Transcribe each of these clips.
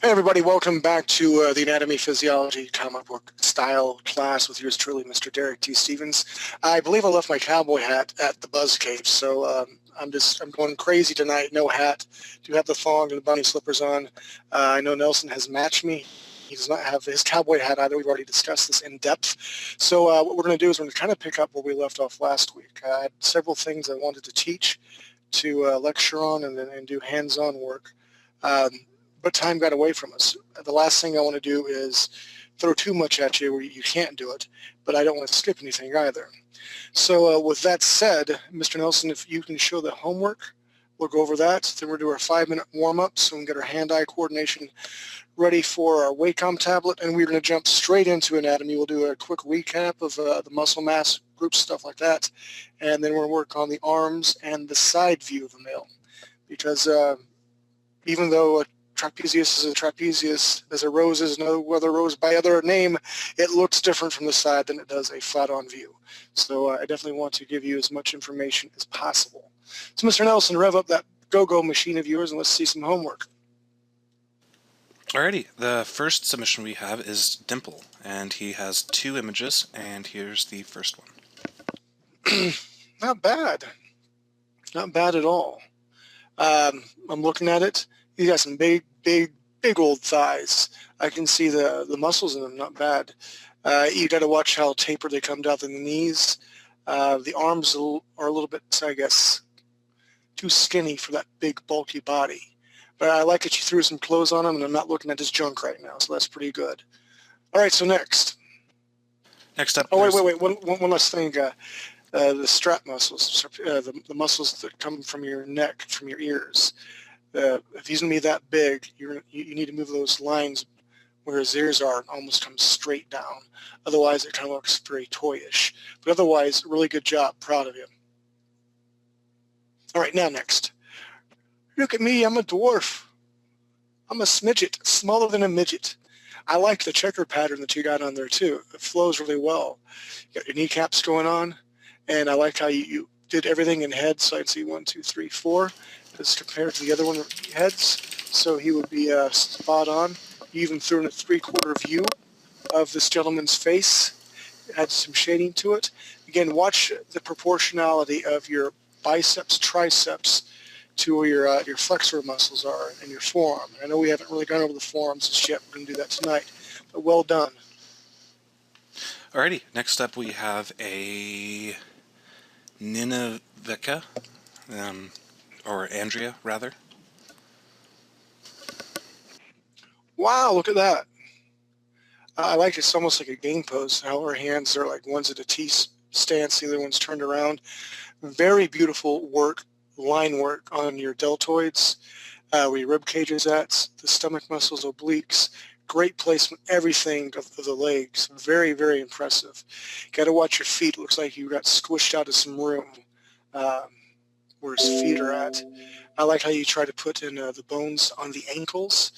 Hey everybody, welcome back to the Anatomy Physiology comic book style class with yours truly, Mr. Derek T. Stevens. I believe I left my cowboy hat at the Buzz Cave, so I'm going crazy tonight. No hat. Do have the thong and the bunny slippers on. I know Nelson has matched me. He does not have his cowboy hat either. We've already discussed this in depth. So what we're going to do is we're going to kind of pick up where we left off last week. I had several things I wanted to teach, to lecture on, and do hands-on work. But time got away from us. The last thing I want to do is throw too much at you where you can't do it, but I don't want to skip anything either. So with that said, Mr. Nelson, if you can show the homework, we'll go over that. Then we'll do our 5-minute warm-up so we can get our hand-eye coordination ready for our Wacom tablet, and we're going to jump straight into anatomy. We'll do a quick recap of the muscle mass groups, stuff like that, and then we'll work on the arms and the side view of the male, because even though trapezius is a trapezius, as a rose is no other rose by other name, it looks different from the side than it does a flat-on view. So I definitely want to give you as much information as possible. So Mr. Nelson, rev up that go-go machine of yours and let's see some homework. Alrighty, the first submission we have is Dimple, and he has 2 images, and here's the first one. Not bad. Not bad at all. I'm looking at it. He's got some big old thighs. I can see the muscles in them, not bad. You got to watch how tapered they come down to the knees. The arms are a little bit, I guess, too skinny for that big, bulky body. But I like that you threw some clothes on him, and I'm not looking at his junk right now, so that's pretty good. All right, so next. Next up. Oh, wait. One last thing. The strap muscles, the muscles that come from your neck, from your ears. If he's going to be that big, you need to move those lines where his ears are and almost come straight down. Otherwise, it kind of looks very toyish. But otherwise, really good job. Proud of you. All right, now next. Look at me. I'm a dwarf. I'm a smidget, smaller than a midget. I like the checker pattern that you got on there, too. It flows really well. You got your kneecaps going on, and I like how you did everything in heads, so I can see 1, 2, 3, 4. As compared to the other one heads, so he would be spot on. You even threw in a 3/4 view of this gentleman's face. It had some shading to it. Again, watch the proportionality of your biceps, triceps to where your flexor muscles are and your forearm. I know we haven't really gone over the forearms just yet. We're going to do that tonight, but well done. Alrighty, next up we have a Nineveka, or Andrea, rather. Wow, look at that. I like it's almost like a game pose, how her hands are like one's at a T stance, the other one's turned around. Very beautiful work, line work on your deltoids, where your rib cage is at, the stomach muscles, obliques. Great placement, everything of the legs. Very, very impressive. Got to watch your feet. Looks like you got squished out of some room where his feet are at. I like how you try to put in the bones on the ankles.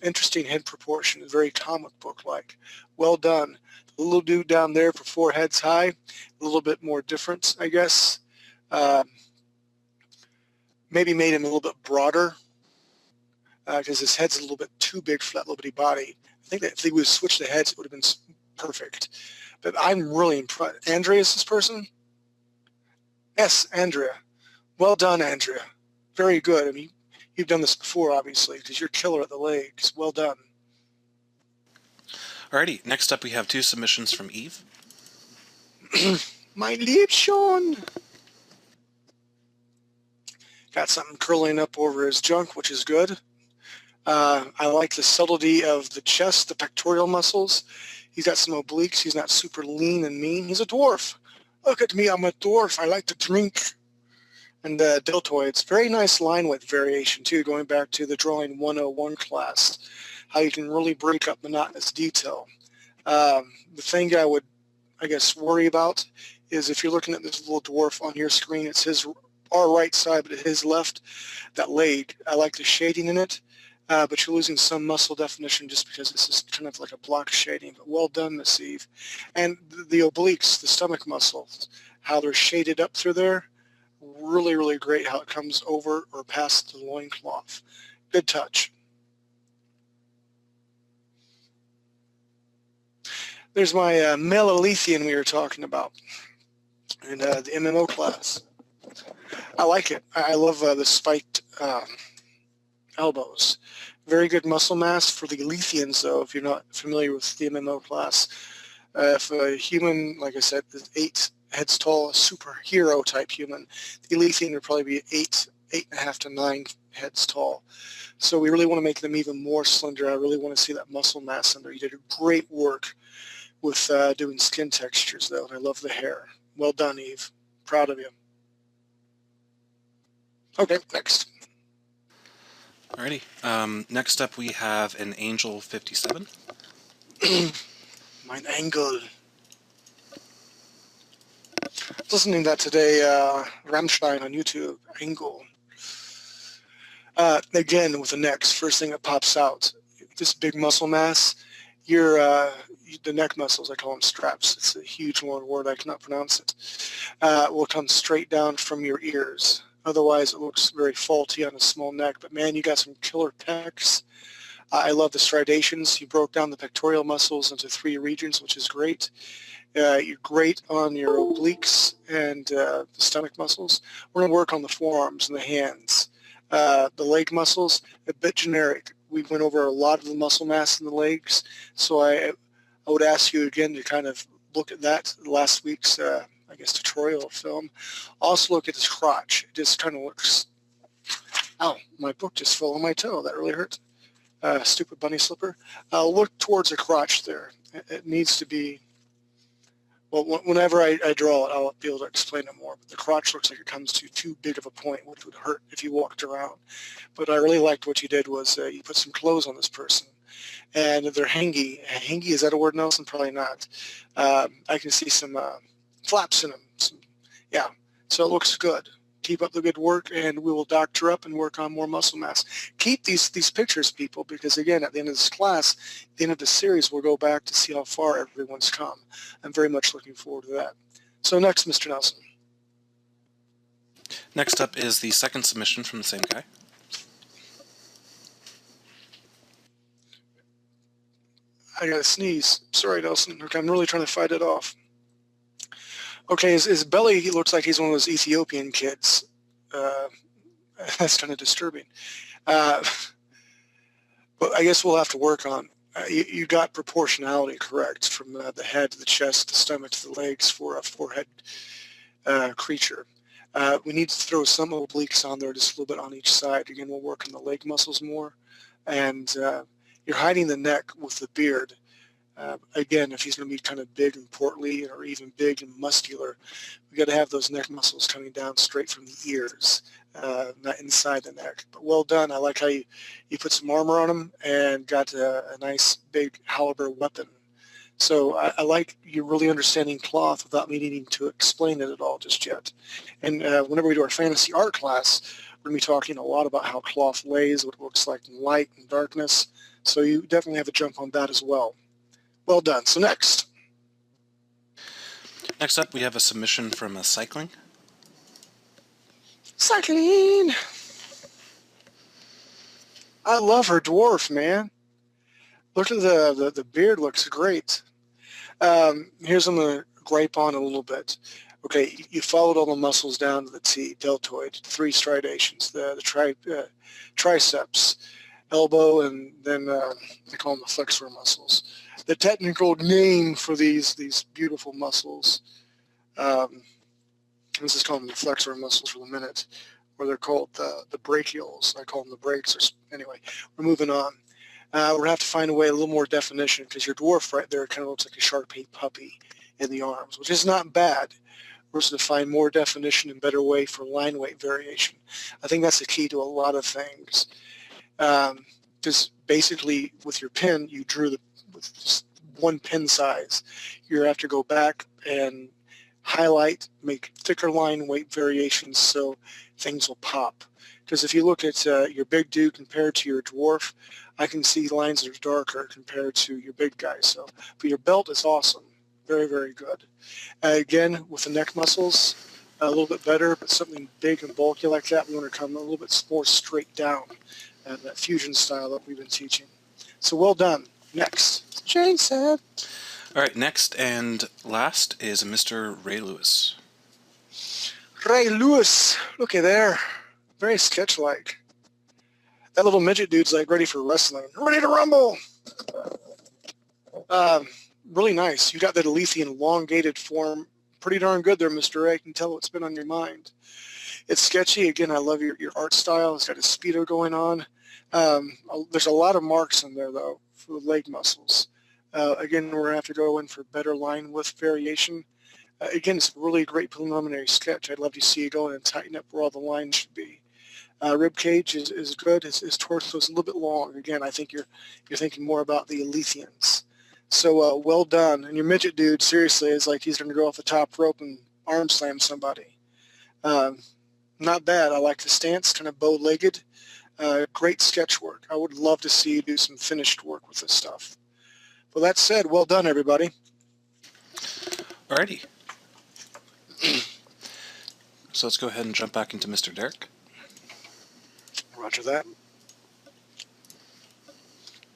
Interesting head proportion, very comic book-like. Well done. The little dude down there for 4 heads high, a little bit more different, I guess. Maybe made him a little bit broader because his head's a little bit too big for that little bitty body. I think that if they would switch the heads, it would have been perfect. But I'm really impressed. Andrea is this person? Yes, Andrea. Well done, Andrea. Very good. I mean, you've done this before, obviously, because you're killer at the legs. Well done. Alrighty, next up we have 2 submissions from Eve. My Liebchen. Got something curling up over his junk, which is good. I like the subtlety of the chest, the pectoral muscles. He's got some obliques. He's not super lean and mean. He's a dwarf. Look at me, I'm a dwarf. I like to drink. And the deltoids, very nice line width variation too, going back to the drawing 101 class, how you can really break up monotonous detail. The thing I would, I guess, worry about is if you're looking at this little dwarf on your screen, it's our right side, but his left, that leg. I like the shading in it, but you're losing some muscle definition just because this is kind of like a block shading. But well done, Miss Eve. And the obliques, the stomach muscles, how they're shaded up through there. Really, really great how it comes over or past the loincloth. Good touch. There's my Melolithian we were talking about in the MMO class. I like it. I love the spiked elbows. Very good muscle mass for the Leithians, though, if you're not familiar with the MMO class. If a human, like I said, is 8 heads tall, a superhero type human, the Leithian would probably be 8.5 to 9 heads tall. So we really want to make them even more slender. I really want to see that muscle mass in there. You did great work with doing skin textures, though, and I love the hair. Well done, Eve. Proud of you. Okay, next. Alrighty. Next up, we have an Angel 57. Mein Engel. Listening to that today, Rammstein on YouTube, Engel. Again, with the necks, first thing that pops out, this big muscle mass, the neck muscles, I call them straps. It's a huge long word, I cannot pronounce it, will come straight down from your ears. Otherwise, it looks very faulty on a small neck. But man, you got some killer pecs. I love the stridations. You broke down the pectoral muscles into 3 regions, which is great. You're great on your obliques and the stomach muscles. We're going to work on the forearms and the hands. The leg muscles, a bit generic. We went over a lot of the muscle mass in the legs, so I would ask you again to kind of look at that last week's I guess tutorial film. Also look at this crotch. It just kind of looks, ow, my book just fell on my toe. That really hurt. Stupid bunny slipper. Look towards the crotch there. It needs to be, well, whenever I draw it, I'll be able to explain it more. But the crotch looks like it comes to too big of a point, which would hurt if you walked around. But I really liked what you did was you put some clothes on this person. And they're hangy. Hangy, is that a word, Nelson? Probably not. I can see some flaps in them. Yeah, so it looks good. Keep up the good work, and we will doctor up and work on more muscle mass. Keep these pictures, people, because again, at the end of this class, at the end of the series, we'll go back to see how far everyone's come. I'm very much looking forward to that. So next, Mr. Nelson. Next up is the second submission from the same guy. I gotta sneeze. Sorry, Nelson. Okay, I'm really trying to fight it off. Okay, his belly, he looks like he's one of those Ethiopian kids. That's kind of disturbing. But I guess we'll have to work on. You got proportionality correct from the head to the chest, the stomach to the legs for a 4-head creature. We need to throw some obliques on there, just a little bit on each side. Again, we'll work on the leg muscles more. And you're hiding the neck with the beard. Again, if he's going to be kind of big and portly or even big and muscular, we got to have those neck muscles coming down straight from the ears, not inside the neck. But well done. I like how you put some armor on him and got a nice big halberd weapon. So I like you really understanding cloth without me needing to explain it at all just yet. And whenever we do our fantasy art class, we're going to be talking a lot about how cloth lays, what it looks like in light and darkness. So you definitely have a jump on that as well. Well done. So next. Next up, we have a submission from Cycling. Cycling! I love her dwarf, man. Look at the beard, looks great. Here's I'm going to gripe on a little bit. Okay, you followed all the muscles down to the T, deltoid, 3 stridations, the triceps, elbow, and then they call them the flexor muscles. The technical name for these beautiful muscles, let's just call them the flexor muscles for the minute, or they're called the brachials. I call them the brakes. Anyway, we're moving on. We're going to have to find a way, a little more definition, because your dwarf right there kind of looks like a Shar-Pei puppy in the arms, which is not bad. We're going to find more definition and better way for line weight variation. I think that's the key to a lot of things. Because basically, with your pin, you drew with just one pin size. You have to go back and highlight, make thicker line weight variations so things will pop. Because if you look at your big dude compared to your dwarf, I can see lines that are darker compared to your big guy. So, but your belt is awesome. Very, very good. Again, with the neck muscles, a little bit better, but something big and bulky like that, we want to come a little bit more straight down. That fusion style that we've been teaching. So well done. Next. Jane said. All right, next and last is Mr. Ray Lewis. Ray Lewis, looky there. Very sketch-like. That little midget dude's like ready for wrestling. Ready to rumble! Really nice. You got that Alethean elongated form. Pretty darn good there, Mr. Ray. I can tell what's been on your mind. It's sketchy. Again, I love your art style. It's got a speedo going on. There's a lot of marks in there, though, for the leg muscles. Again, we're going to have to go in for better line width variation. Again, it's a really great preliminary sketch. I'd love to see you go in and tighten up where all the lines should be. Rib cage is good. His torso is a little bit long. Again, I think you're thinking more about the Aletheans. So well done. And your midget dude, seriously, is like he's going to go off the top rope and arm slam somebody. Not bad. I like the stance, kind of bow-legged. Great sketch work. I would love to see you do some finished work with this stuff. Well, that said, well done, everybody. Alrighty. So let's go ahead and jump back into Mr. Derek. Roger that.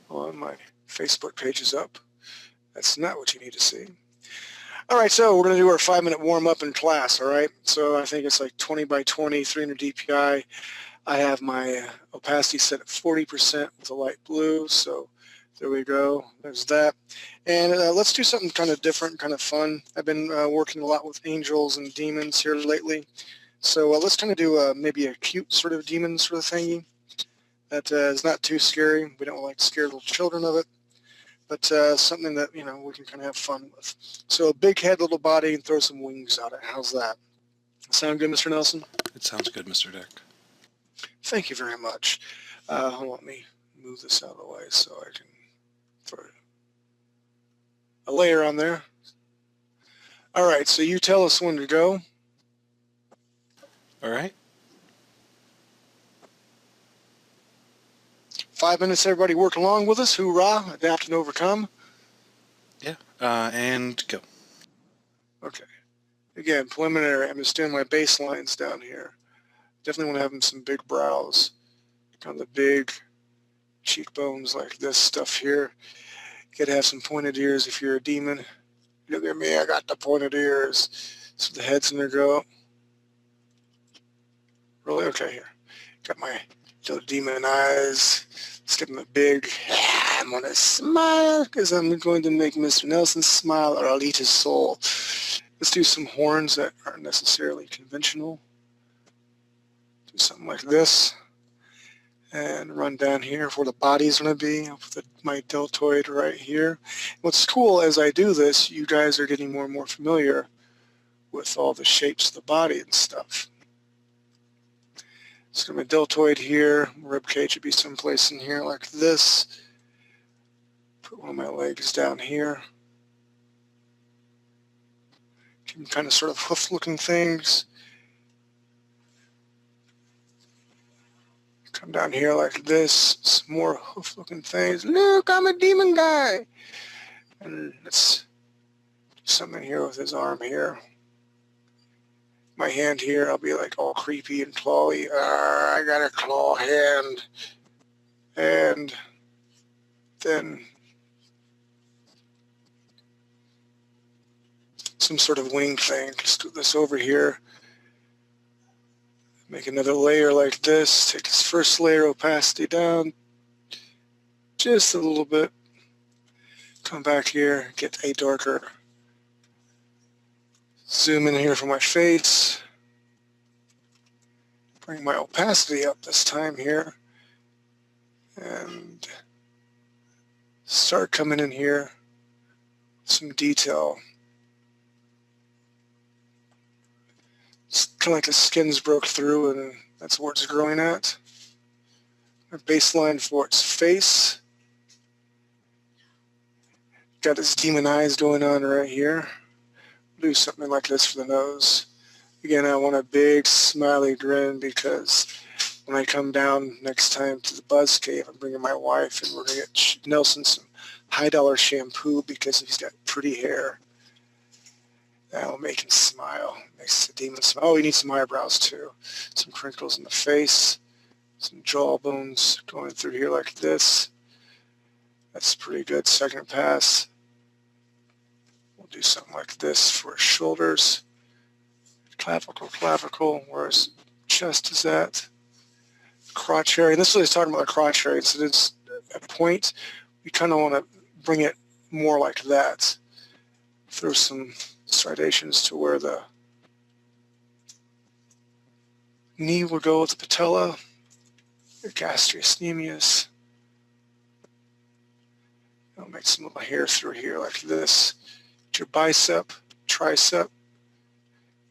Well, my Facebook page is up. That's not what you need to see. All right, so we're going to do our 5-minute warm-up in class, all right? So I think it's like 20 by 20, 300 DPI. I have my opacity set at 40% with a light blue, so there we go. There's that. And let's do something kind of different, kind of fun. I've been working a lot with angels and demons here lately. So let's kind of do maybe a cute sort of demon sort of thingy that is not too scary. We don't like to scare little children of it, but something that, you know, we can kind of have fun with. So a big head, little body, and throw some wings on it. How's that? Sound good, Mr. Nelson? It sounds good, Mr. Derek. Thank you very much. Hold on, let me move this out of the way so I can throw a layer on there. All right, so you tell us when to go. All right. 5 minutes, everybody work along with us. Hoorah, adapt and overcome. Yeah, and go. Okay. Again, preliminary, I'm just doing my baselines down here. Definitely want to have them some big brows. Kind of the big cheekbones like this stuff here. You gotta have some pointed ears if you're a demon. Look at me, I got the pointed ears. So the head's gonna go. Really? Okay, here. Got my little demon eyes. Let's give him a big, I'm gonna smile because I'm going to make Mr. Nelson smile or I'll eat his soul. Let's do some horns that aren't necessarily conventional. Do something like this. And run down here for where the body's going to be. I'll put my deltoid right here. What's cool as I do this, you guys are getting more and more familiar with all the shapes of the body and stuff. So my deltoid here, rib cage would be someplace in here like this. Put one of my legs down here. Give them kind of sort of hoof-looking things. Come down here like this, some more hoof-looking things. Look, I'm a demon guy. And let's do something here with his arm here. My hand here, I'll be like all creepy and clawy. I got a claw hand. And then some sort of wing thing. Just do this over here. Make another layer like this. Take this first layer opacity down just a little bit. Come back here, get a darker. Zoom in here for my face. Bring my opacity up this time here. And start coming in here. Some detail. It's kind of like the skin's broke through and that's where it's growing at. A baseline for its face. Got its demon eyes going on right here. Do something like this for the nose. Again, I want a big smiley grin because when I come down next time to the Buzz Cave, I'm bringing my wife and we're going to get Nelson some high-dollar shampoo because he's got pretty hair. That'll make him smile. Makes the demon smile. Oh, he needs some eyebrows too. Some crinkles in the face. Some jaw bones going through here like this. That's pretty good. Second pass. We'll do something like this for his shoulders. Clavicle, where his chest is at. Crotch area. And this is what he's talking about, the crotch area. So it's a point. We kind of want to bring it more like that. Through some striations to where the knee will go with the patella, your gastrocnemius. I'll make some little hair through here like this. Your bicep, tricep,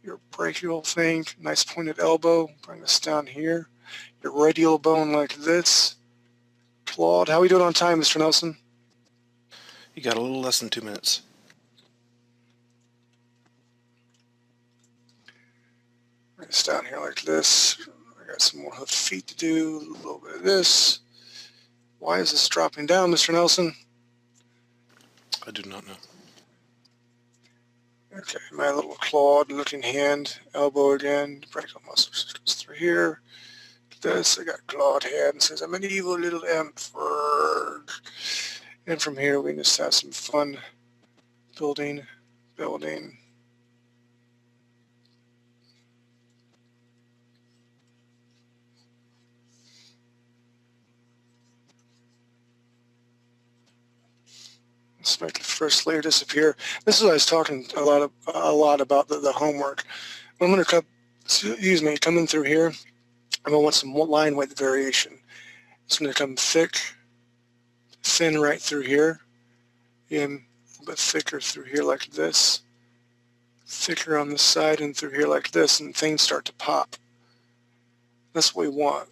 your brachial thing, nice pointed elbow. Bring this down here. Your radial bone like this. Claude, how are we doing on time, Mr. Nelson? You got a little less than 2 minutes. Bring this down here like this. I got some more hoof feet to do, a little bit of this. Why is this dropping down, Mr. Nelson? I do not know. Okay, my little clawed looking hand, elbow again, brachial muscles goes through here. This, I got clawed hand, says I'm an evil little emperor. And from here we just have some fun building. Let's make the first layer disappear. This is what I was talking a lot about the homework. I'm going to come in through here. I'm going to want some line width variation. It's going to come thick, thin right through here, and a little bit thicker through here like this, thicker on the side and through here like this, and things start to pop. That's what we want.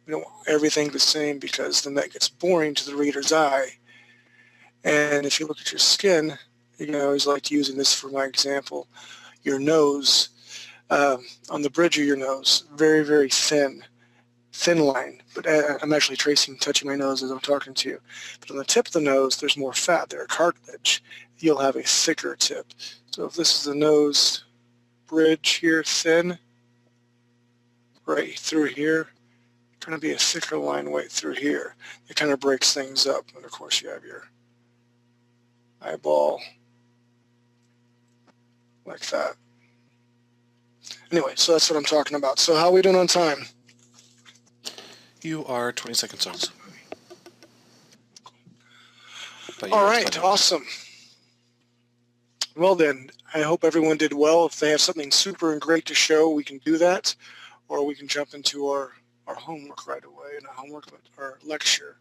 We don't want everything the same because then that gets boring to the reader's eye. And if you look at your skin, I always like using this for my example, your nose, on the bridge of your nose, very, very thin line. But I'm actually touching my nose as I'm talking to you. But on the tip of the nose, there's more fat there, cartilage. You'll have a thicker tip. So if this is the nose bridge here, thin, right through here, going to be a thicker line right through here. It kind of breaks things up. And of course you have your eyeball like that. Anyway, so that's what I'm talking about. So how are we doing on time? You are 20 seconds over. All right, awesome. Well then, I hope everyone did well. If they have something super and great to show, we can do that, or we can jump into our homework right away, and our lecture.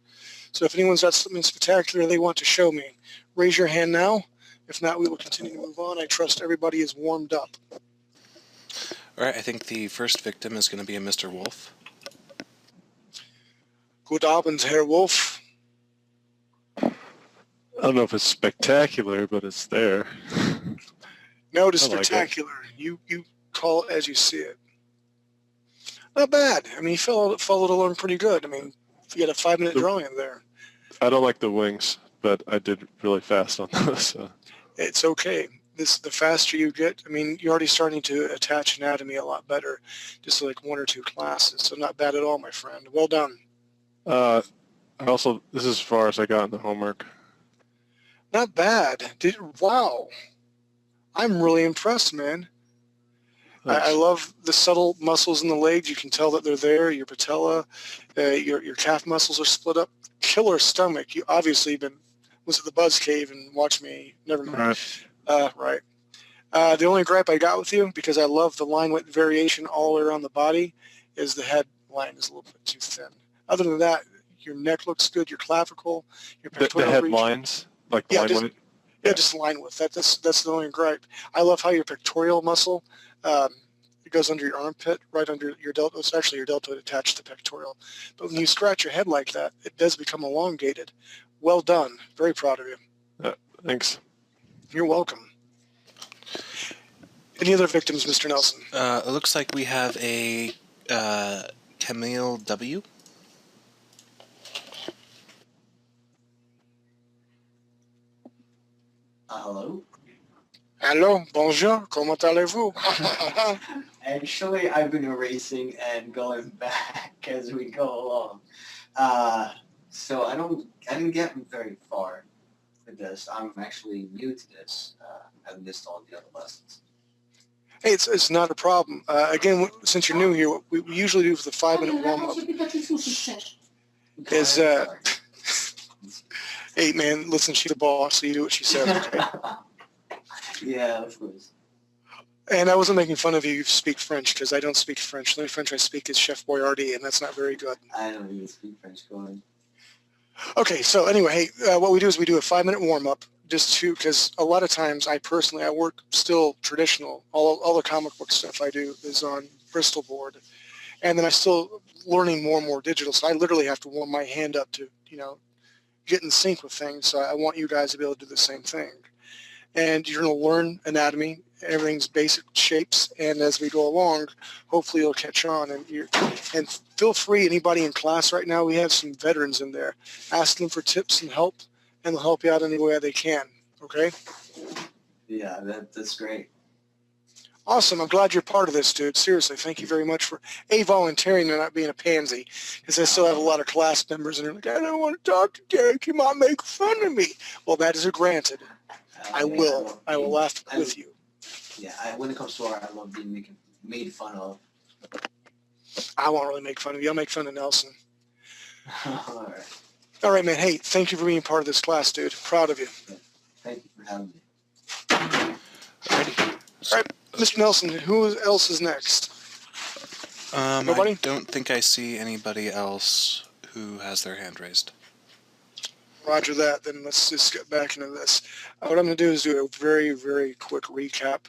So if anyone's got something spectacular they want to show me, raise your hand now. If not, we will continue to move on. I trust everybody is warmed up. All right, I think the first victim is going to be a Mr. Wolf. Good Abend, Herr Wolf. I don't know if it's spectacular, but it's there. No, it is spectacular. You call it as you see it. Not bad. I mean, you followed along pretty good. I mean, you had a 5-minute drawing in there. I don't like the wings, but I did really fast on those. So. It's okay. The faster you get, I mean, you're already starting to attach anatomy a lot better, just like 1 or 2 classes. So not bad at all, my friend. Well done. This is as far as I got in the homework. Not bad. Wow. I'm really impressed, man. I love the subtle muscles in the legs. You can tell that they're there. Your patella, your calf muscles are split up. Killer stomach. You obviously was at the Buzz Cave and watched me. Never mind. Right. The only gripe I got with you, because I love the line width variation all the way around the body, is the head line is a little bit too thin. Other than that, your neck looks good. Your clavicle, your pectoral the head region. lines, like the line width. Yeah, just line width. That's the only gripe. I love how your pectoral muscle, it goes under your armpit, right under your deltoid. It's actually your deltoid attached to pectoral. But when you scratch your head like that, it does become elongated. Well done. Very proud of you. Thanks. You're welcome. Any other victims, Mr. Nelson? It looks like we have a Camille W. Hello? Hello, bonjour, comment allez-vous? Actually, I've been erasing and going back as we go along. So I didn't get very far with this. I'm actually new to this. I've missed all the other lessons. Hey, it's not a problem. Again, since you're new here, what we usually do for the 5-minute warm-up is, hey, man, listen, she's the boss, so you do what she says, okay? Yeah, of course. And I wasn't making fun of you speak French, because I don't speak French. The only French I speak is Chef Boyardee, and that's not very good. I don't even speak French. Go on. Okay, so anyway, hey, what we do is we do a 5-minute warm-up, just to, because a lot of times I work still traditional. All the comic book stuff I do is on Bristol board. And then I'm still learning more and more digital, so I literally have to warm my hand up to, get in sync with things. So I want you guys to be able to do the same thing. And you're going to learn anatomy, everything's basic shapes, and as we go along, hopefully you'll catch on. And feel free, anybody in class right now, we have some veterans in there. Ask them for tips and help, and they'll help you out any way they can, okay? Yeah, that's great. Awesome. I'm glad you're part of this, dude. Seriously, thank you very much for, volunteering and not being a pansy, because I still have a lot of class members, and they're like, I don't want to talk to Derek. You might make fun of me. Well, that is granted. I will laugh with you. Yeah, when it comes to art, I love being made fun of. I won't really make fun of you. I'll make fun of Nelson. All right. All right, man. Hey, thank you for being part of this class, dude. Proud of you. Thank you for having me. Alrighty. All right, Mr. Nelson, who else is next? Nobody? I don't think I see anybody else who has their hand raised. Roger that. Then let's just get back into this. What I'm going to do is do a very, very quick recap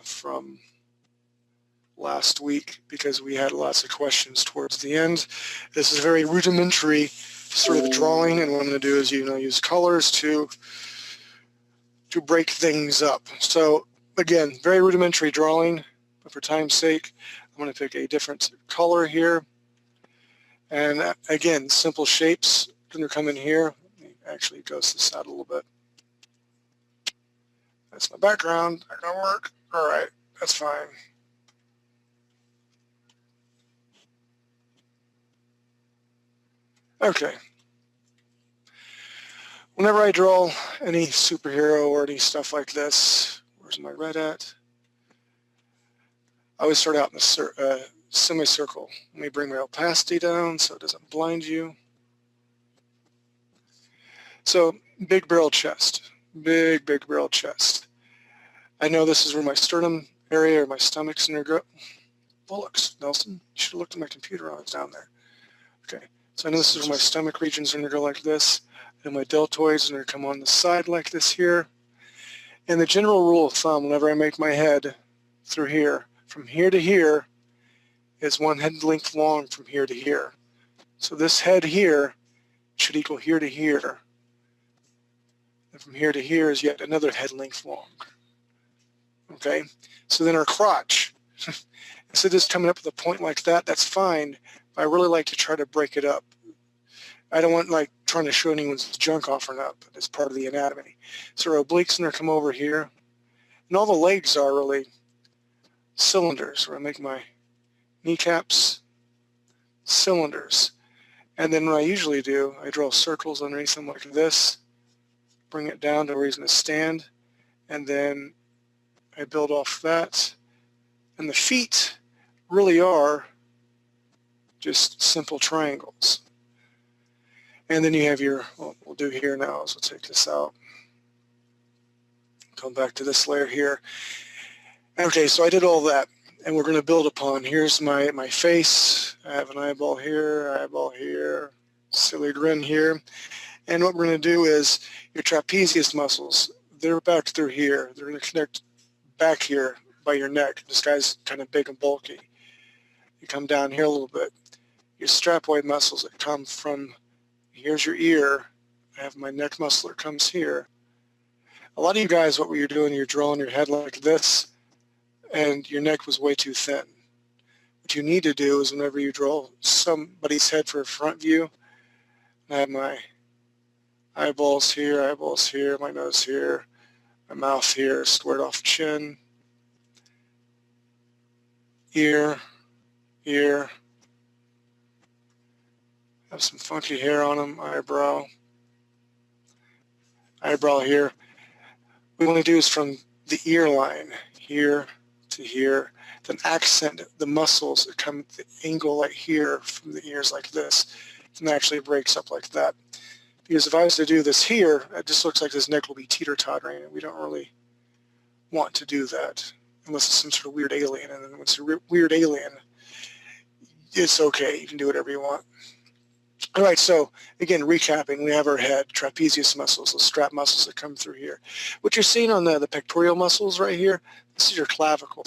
from last week, because we had lots of questions towards the end. This is very rudimentary sort of drawing, and what I'm going to do is use colors to break things up. So again, very rudimentary drawing, but for time's sake, I'm going to pick a different color here. And again, simple shapes going to come in here. Actually, ghost this out a little bit. That's my background. Not going to work. All right, that's fine. Okay. Whenever I draw any superhero or any stuff like this, where's my red at? I always start out in a semicircle. Let me bring my opacity down so it doesn't blind you. So big barrel chest, big barrel chest. I know this is where my sternum area or my stomach's in your bullocks, Nelson. You should have looked at my computer when I was down there. Okay, so I know this is where my stomach regions are going to go like this, and my deltoids are going to come on the side like this here. And the general rule of thumb, whenever I make my head through here, from here to here is one head length long from here to here. So this head here should equal here to here. And from here to here is yet another head length long. Okay, so then our crotch, instead of just coming up with a point like that, that's fine. But I really like to try to break it up. I don't want like trying to show anyone's junk off or not, but it's part of the anatomy. So our obliques are going to come over here. And all the legs are really cylinders, where I make my kneecaps cylinders. And then what I usually do, I draw circles underneath them like this, bring it down to where he's going to stand, and then I build off that. And the feet really are just simple triangles. And then you have your, what we'll do here now is we'll take this out. Come back to this layer here. Okay, so I did all that, and we're going to build upon. Here's my face. I have an eyeball here, silly grin here. And what we're going to do is your trapezius muscles, they're back through here. They're going to connect back here by your neck. This guy's kind of big and bulky. You come down here a little bit. Your strapoid muscles that come from, here's your ear. I have my neck muscle that comes here. A lot of you guys, what you're doing, you're drawing your head like this, and your neck was way too thin. What you need to do is whenever you draw somebody's head for a front view, I have my eyeballs here, my nose here, my mouth here, squared off chin, ear, have some funky hair on them, eyebrow here. we want to do is from the ear line here to here, then accent the muscles that come at the angle like here from the ears like this, and actually breaks up like that. Because if I was to do this here, it just looks like this neck will be teeter-tottering, and we don't really want to do that unless it's some sort of weird alien. And then when it's a weird alien, it's okay. You can do whatever you want. All right, so again, recapping, we have our head, trapezius muscles, the strap muscles that come through here. What you're seeing on the pectoral muscles right here, this is your clavicle,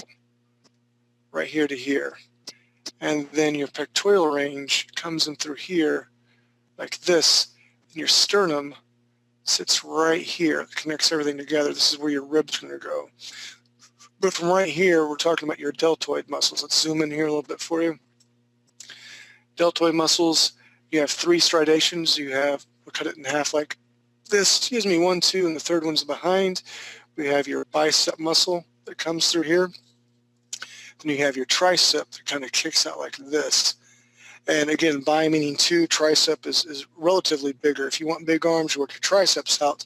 right here to here. And then your pectoral range comes in through here like this, and your sternum sits right here. It connects everything together. This is where your rib's going to go. But from right here, we're talking about your deltoid muscles. Let's zoom in here a little bit for you. Deltoid muscles, you have 3 stridations. You have, we'll cut it in half like this, excuse me, 1, 2, and the third one's behind. We have your bicep muscle that comes through here. Then you have your tricep that kind of kicks out like this. And again, bi meaning 2, tricep is relatively bigger. If you want big arms, you work your triceps out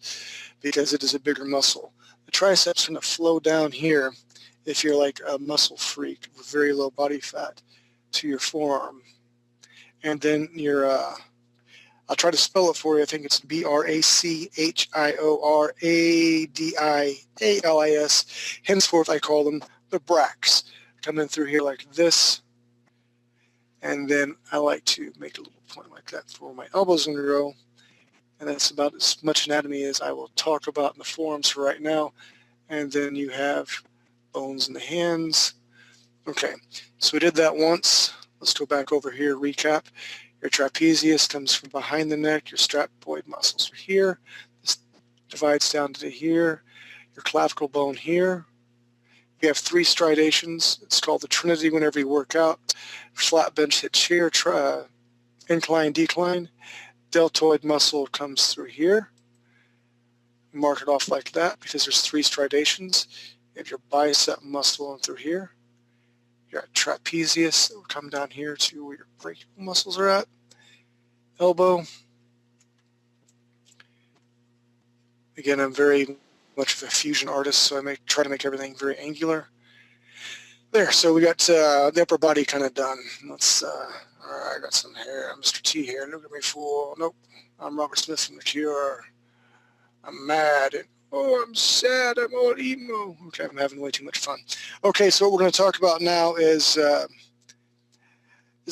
because it is a bigger muscle. The triceps going to flow down here if you're like a muscle freak with very low body fat to your forearm. And then your, I'll try to spell it for you. I think it's B-R-A-C-H-I-O-R-A-D-I-A-L-I-S. Henceforth, I call them the brachs. Coming through here like this. And then I like to make a little point like that for where my elbow's going to go. And that's about as much anatomy as I will talk about in the forearms for right now. And then you have bones in the hands. Okay, so we did that once. Let's go back over here, recap. Your trapezius comes from behind the neck. Your strapoid muscles are here. This divides down to here. Your clavicle bone here. You have 3 stridations. It's called the Trinity whenever you work out. Flat bench hits here, incline, decline. Deltoid muscle comes through here. Mark it off like that because there's 3 stridations. You have your bicep muscle in through here. You got trapezius that will come down here to where your brachial muscles are at. Elbow. Again, I'm very much of a fusion artist, so I try to make everything very angular. There, so we got the upper body kind of done. Let's, all right, I got some hair. I'm Mr. T here. Look at me, fool. Nope, I'm Robert Smith from The Cure. I'm mad. And, oh, I'm sad. I'm all emo. Okay, I'm having way too much fun. Okay, so what we're going to talk about now is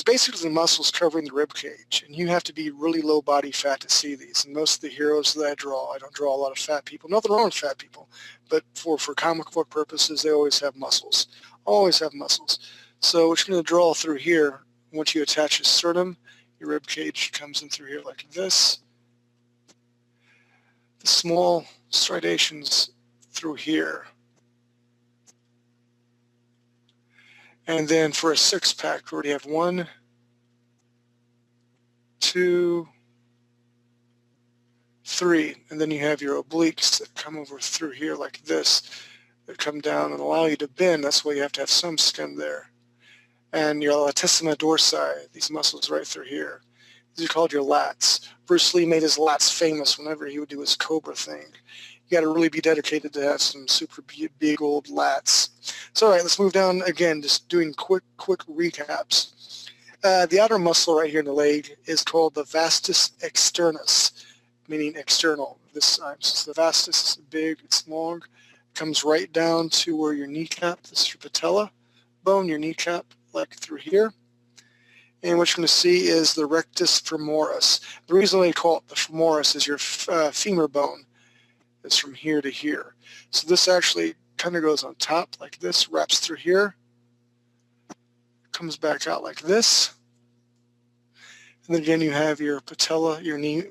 basically the muscles covering the rib cage, and you have to be really low body fat to see these. And most of the heroes that I don't draw a lot of fat people. Nothing wrong with fat people, but for comic book purposes, they always have muscles. Always have muscles. So what you're going to draw through here, once you attach your sternum, your rib cage comes in through here like this. The small stridations through here. And then for a 6-pack, we already have 1, 2, 3. And then you have your obliques that come over through here like this, that come down and allow you to bend. That's why you have to have some skin there. And your latissimus dorsi, these muscles right through here. These are called your lats. Bruce Lee made his lats famous whenever he would do his cobra thing. You got to really be dedicated to have some super big old lats. So all right, let's move down again, just doing quick recaps. The outer muscle right here in the leg is called the vastus externus, meaning external this time. So the vastus is big, it's long, it comes right down to where your kneecap, this is your patella bone, your kneecap, like through here. And what you're going to see is the rectus femoris. The reason they call it the femoris is your femur bone. It's from here to here. So this actually kind of goes on top like this, wraps through here, comes back out like this. And then again, you have your patella, your knee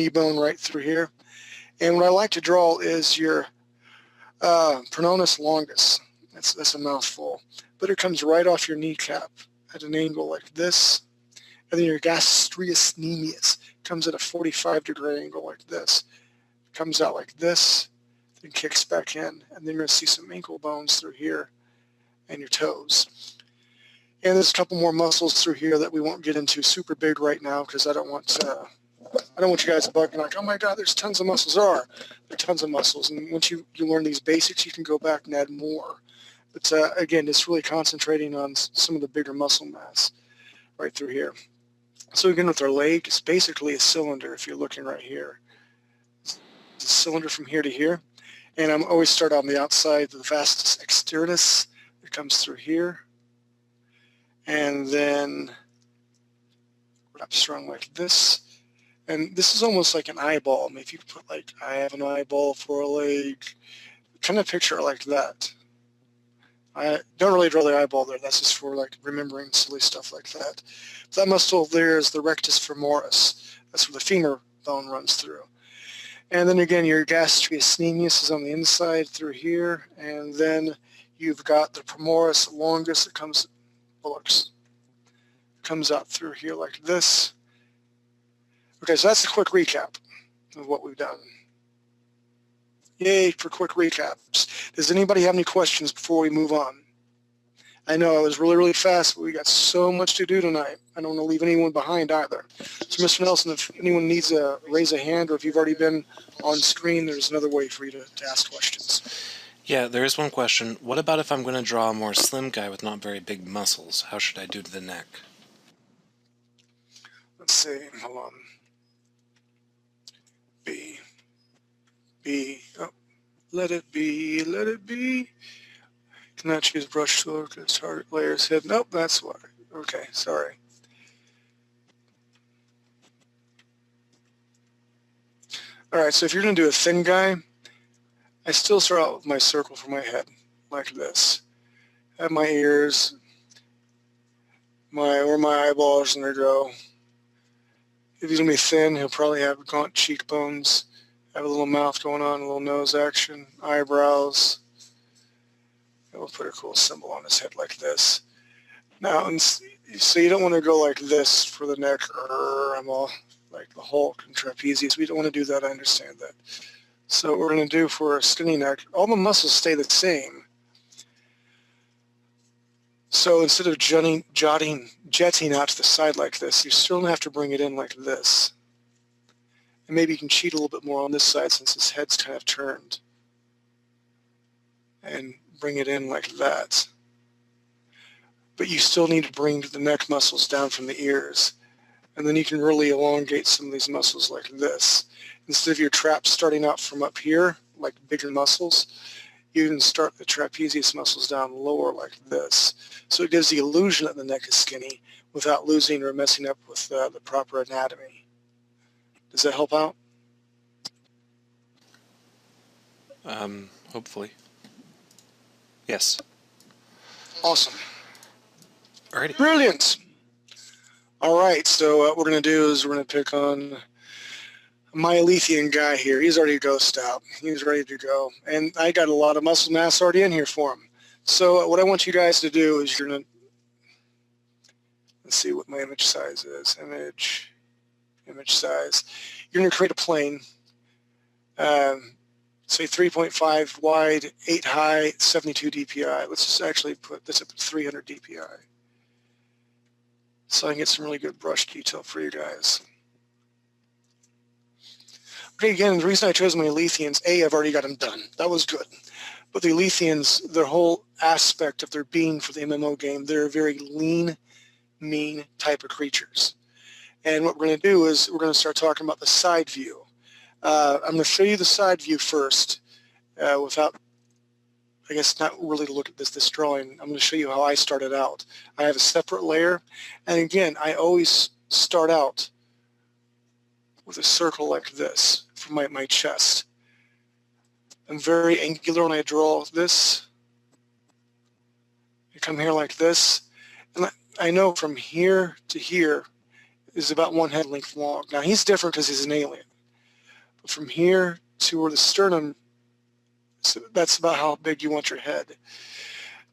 bone right through here. And what I like to draw is your prononis longus. That's a mouthful. But it comes right off your kneecap at an angle like this. And then your gastrius nemius comes at a 45-degree angle like this. Comes out like this, then kicks back in, and then you're going to see some ankle bones through here and your toes. And there's a couple more muscles through here that we won't get into super big right now because I don't want I don't want you guys bugging like, oh my God, there's tons of muscles. There are tons of muscles. And once you learn these basics, you can go back and add more. But again, it's really concentrating on some of the bigger muscle mass right through here. So again, with our leg, it's basically a cylinder if you're looking right here. It's a cylinder from here to here. And I'm always start on the outside, the vastus externus that comes through here. And then wrap strong like this. And this is almost like an eyeball. I mean, if you put like, I have an eyeball for a leg, kind of picture it like that. I don't really draw the eyeball there. That's just for like remembering silly stuff like that. That muscle there is the rectus femoris. That's where the femur bone runs through. And then again, your gastrius is on the inside through here. And then you've got the femoris longus that comes out through here like this. Okay, so that's a quick recap of what we've done. Yay for quick recaps. Does anybody have any questions before we move on? I know I was really, really fast, but we got so much to do tonight. I don't want to leave anyone behind either. So Mr. Nelson, if anyone needs to raise a hand, or if you've already been on screen, there's another way for you to ask questions. Yeah, there is one question. What about if I'm going to draw a more slim guy with not very big muscles? How should I do to the neck? Let's see, hold on. B, oh, let it be. Cannot choose brush tool because target layers hidden. Nope, that's why. Okay, sorry. All right, so if you're going to do a thin guy, I still start out with my circle for my head, like this. Have my ears, where my eyeballs are going to go. If he's going to be thin, he'll probably have gaunt cheekbones, have a little mouth going on, a little nose action, eyebrows. And we'll put a cool symbol on his head like this. Now, so you don't want to go like this for the neck, I'm all like the Hulk and Trapezius. We don't want to do that, I understand that. So what we're going to do for a skinny neck, all the muscles stay the same. So instead of jetting out to the side like this, you still have to bring it in like this. And maybe you can cheat a little bit more on this side since his head's kind of turned. And bring it in like that. But you still need to bring the neck muscles down from the ears. And then you can really elongate some of these muscles like this. Instead of your trap starting out from up here, like bigger muscles, you can start the trapezius muscles down lower like this. So it gives the illusion that the neck is skinny without losing or messing up with the proper anatomy. Does that help out? Hopefully. Yes. Awesome. Alrighty. Brilliant. All right, so what we're going to do is we're going to pick on a myolithian guy here. He's already ghosted out. He's ready to go. And I got a lot of muscle mass already in here for him. So what I want you guys to do is you're going to, let's see what my image size is. Image size. You're going to create a plane, say 3.5 wide, 8 high, 72 DPI. Let's just actually put this up to 300 DPI. So I can get some really good brush detail for you guys. Okay, again, the reason I chose my Lethians, I've already got them done. That was good. But the Lethians, their whole aspect of their being for the MMO game, they're a very lean, mean type of creatures. And what we're going to do is we're going to start talking about the side view. I'm going to show you the side view first without, I guess, not really to look at this drawing. I'm going to show you how I started out. I have a separate layer. And again, I always start out with a circle like this for my chest. I'm very angular when I draw this. I come here like this. And I know from here to here is about 1 head length long. Now, he's different because he's an alien. But from here to where the sternum, so that's about how big you want your head.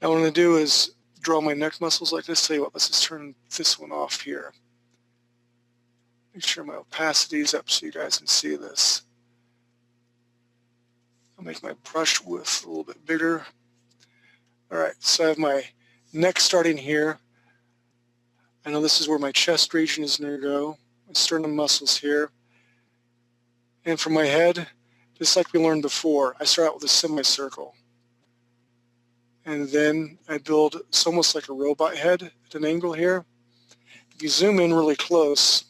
Now what I'm going to do is draw my neck muscles like this. Tell you what, let's just turn this one off here. Make sure my opacity is up so you guys can see this. I'll make my brush width a little bit bigger. All right, so I have my neck starting here. I know this is where my chest region is going to go. My sternum muscles here. And for my head, just like we learned before, I start out with a semicircle. And then I build, it's almost like a robot head at an angle here. If you zoom in really close,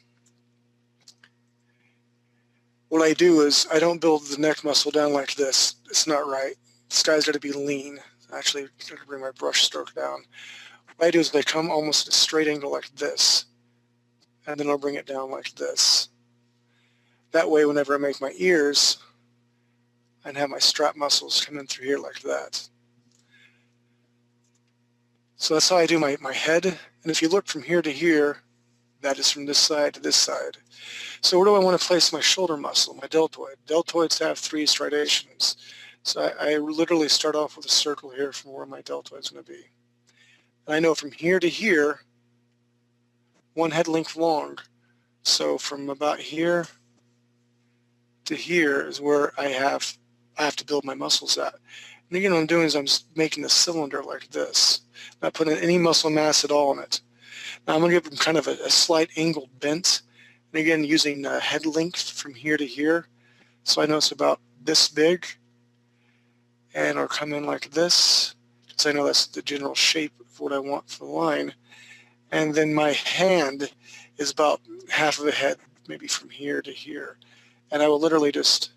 what I do is I don't build the neck muscle down like this. It's not right. This guy's got to be lean. Actually, I'm going to bring my brush stroke down. What I do is I come almost at a straight angle like this, and then I'll bring it down like this. That way, whenever I make my ears, I can have my strap muscles come in through here like that. So that's how I do my head. And if you look from here to here, that is from this side to this side. So where do I want to place my shoulder muscle, my deltoid? Deltoids have 3 striations. So I literally start off with a circle here from where my deltoid is going to be. And I know from here to here, 1 head length long. So from about here to here is where I have to build my muscles at. And again, what I'm doing is I'm making a cylinder like this, not putting any muscle mass at all in it. Now I'm going to give them kind of a slight angled bent. And again, using head length from here to here. So I know it's about this big. And I'll come in like this, because I know that's the general shape of what I want for the line. And then my hand is about half of a head, maybe from here to here. And I will literally just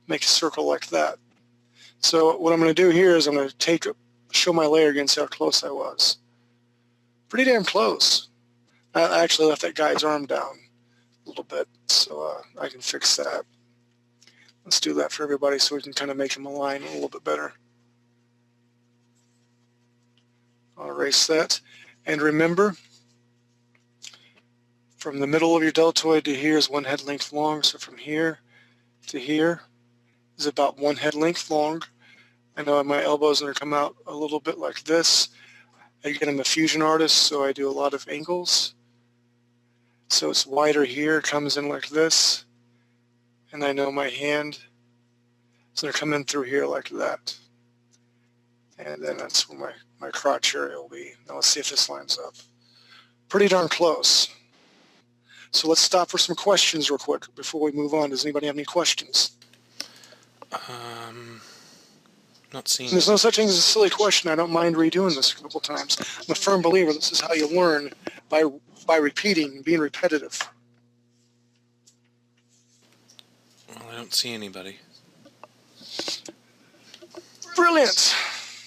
make a circle like that. So what I'm going to do here is I'm going to show my layer again, see how close I was. Pretty damn close. I actually left that guy's arm down a little bit, so I can fix that. Let's do that for everybody so we can kind of make them align a little bit better. I'll erase that. And remember, from the middle of your deltoid to here is 1 head length long, so from here to here is about 1 head length long. I know my elbows are going to come out a little bit like this. Again, I'm a fusion artist, so I do a lot of angles. So it's wider here, comes in like this. And I know my hand is going to come in through here like that. And then that's where my crotch area will be. Now let's see if this lines up. Pretty darn close. So let's stop for some questions real quick before we move on. Does anybody have any questions? Not seeing. There's no such thing as a silly question. I don't mind redoing this a couple times. I'm a firm believer this is how you learn, by repeating, being repetitive. Well, I don't see anybody. Brilliant.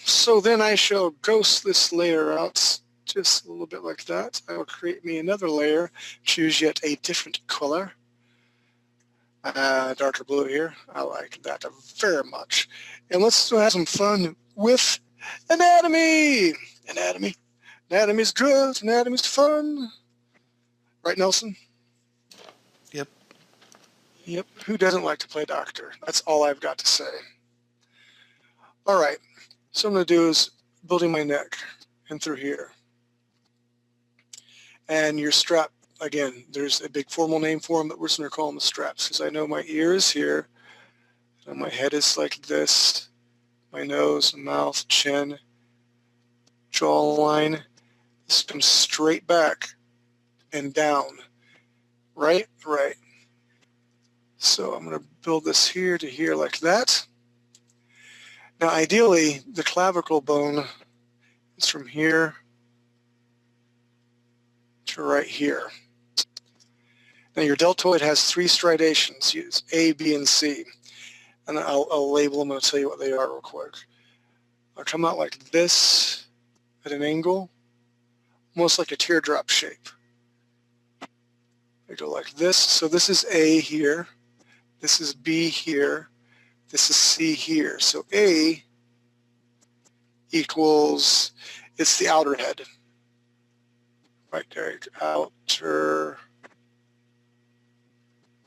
So then I shall ghost this layer out just a little bit like that. I will create me another layer, choose yet a different color. Darker blue here. I like that very much. And let's have some fun with anatomy. Anatomy's good. Anatomy's fun. Right, Nelson? Yep. Yep. Who doesn't like to play doctor? That's all I've got to say. All right. So what I'm going to do is building my neck and through here. And your strap, again, there's a big formal name for them, but we're just going to call them the straps because I know my ear is here. And my head is like this. My nose, mouth, chin, jawline. This comes straight back and down. Right? Right. So I'm going to build this here to here like that. Now, ideally, the clavicle bone is from here to right here. Now, your deltoid has 3 striations, A, B, and C. And I'll label them and I'll tell you what they are real quick. I'll come out like this at an angle, almost like a teardrop shape. I go like this. So this is A here. This is B here. This is C here. So A equals, it's the outer head. Right there, outer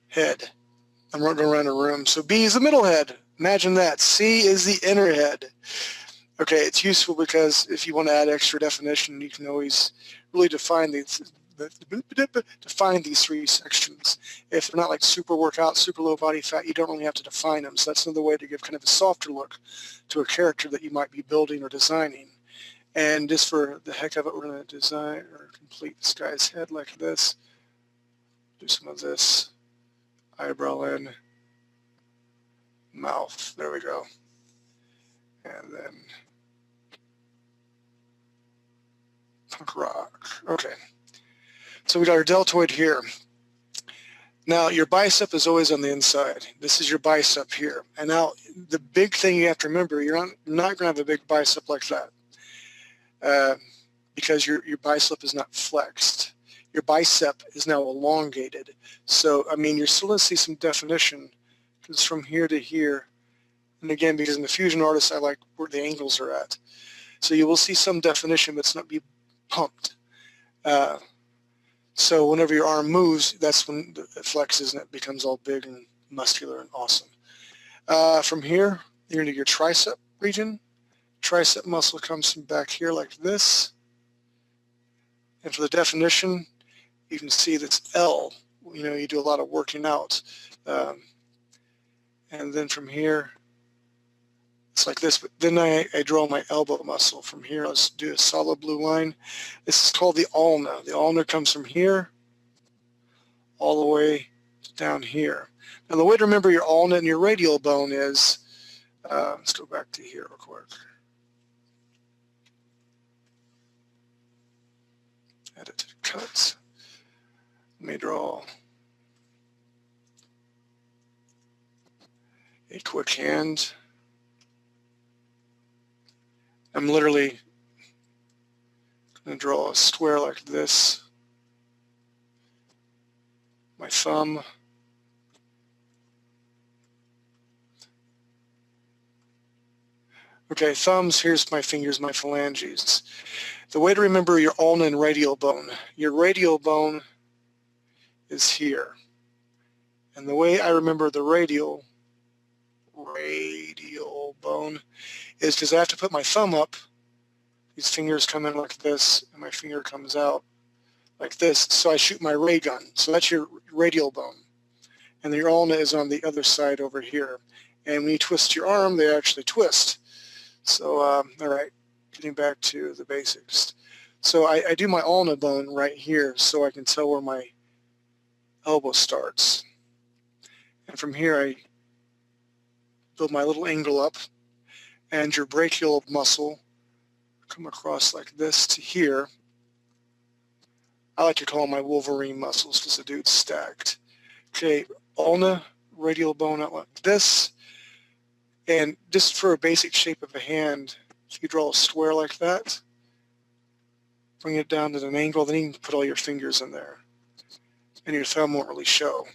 head. I'm going around the room. So B is the middle head. Imagine that. C is the inner head. Okay, it's useful because if you want to add extra definition, you can always really define these 3 sections. If they're not like super workout, super low body fat, you don't really have to define them. So that's another way to give kind of a softer look to a character that you might be building or designing. And just for the heck of it, we're going to design or complete this guy's head like this. Do some of this. Eyebrow in, mouth. There we go. And then punk rock. Okay. So we got our deltoid here. Now your bicep is always on the inside. This is your bicep here. And now the big thing you have to remember, you're not going to have a big bicep like that because your bicep is not flexed. Your bicep is now elongated. So, I mean, you're still going to see some definition because from here to here, and again, because in the fusion artist, I like where the angles are at. So you will see some definition, but it's not be pumped. So whenever your arm moves, that's when it flexes and it becomes all big and muscular and awesome. From here, you're into your tricep region. Tricep muscle comes from back here like this. And for the definition, you can see that's L. You know, you do a lot of working out. And then from here, it's like this. But then I draw my elbow muscle. From here, let's do a solid blue line. This is called the ulna. The ulna comes from here all the way down here. Now, the way to remember your ulna and your radial bone is, let's go back to here real quick. Edit cuts. Let me draw a quick hand. I'm literally going to draw a square like this. My thumb. Okay, thumbs, here's my fingers, my phalanges. The way to remember your ulna and radial bone. Your radial bone is here. And the way I remember the radial bone is because I have to put my thumb up. These fingers come in like this, and my finger comes out like this. So I shoot my ray gun. So that's your radial bone. And your ulna is on the other side over here. And when you twist your arm, they actually twist. So, all right, getting back to the basics. So I do my ulna bone right here so I can tell where my elbow starts. And from here, I build my little angle up, and your brachial muscle come across like this to here. I like to call them my Wolverine muscles because the dude's stacked. Okay, ulna, radial bone out like this. And just for a basic shape of a hand, if you draw a square like that, bring it down at an angle, then you can put all your fingers in there. And your thumb won't really show.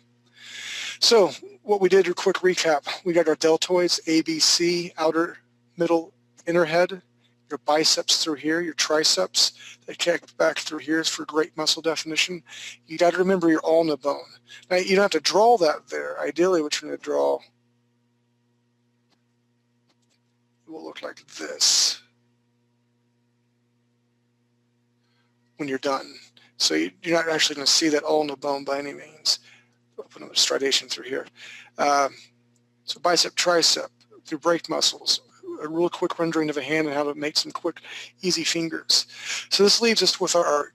So what we did, a quick recap, we got our deltoids, A, B, C, outer, middle, inner head, your biceps through here, your triceps, they kick back through here is for great muscle definition. You got to remember your ulna bone. Now you don't have to draw that there. Ideally what you're going to draw will look like this when you're done. So you're not actually going to see that ulna bone by any means. I'll put another striation through here. So bicep, tricep, through brake muscles, a real quick rendering of a hand and how to make some quick, easy fingers. So this leaves us with our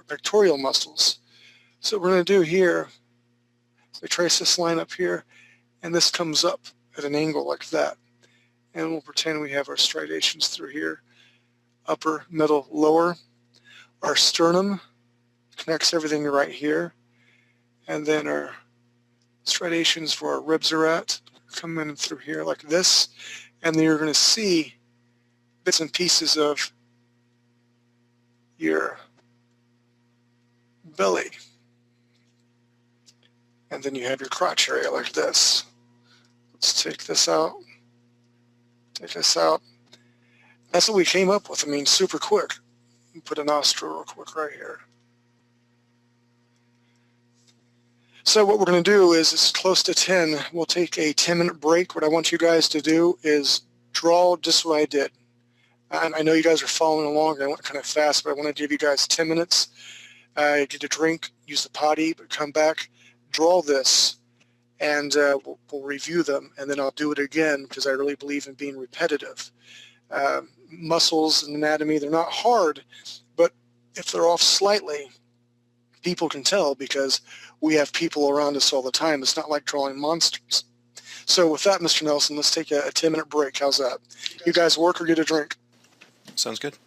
pectoral muscles. So what we're going to do here, we trace this line up here, and this comes up at an angle like that. And we'll pretend we have our striations through here, upper, middle, lower. Our sternum connects everything right here. And then our striations where our ribs are at come in through here like this. And then you're going to see bits and pieces of your belly. And then you have your crotch area like this. Let's take this out. Take this out. That's what we came up with. I mean, super quick. Put a nostril real quick right here. So what we're going to do is, it's close to 10. We'll take a 10-minute break. What I want you guys to do is draw just what I did. And I know you guys are following along. I went kind of fast, but I want to give you guys 10 minutes. Get a drink, use the potty, but come back, draw this, and we'll review them, and then I'll do it again because I really believe in being repetitive. Muscles and anatomy, they're not hard, but if they're off slightly, people can tell because we have people around us all the time. It's not like drawing monsters. So with that, Mr. Nelson, let's take a 10-minute break. How's that? You guys work or get a drink? Sounds good.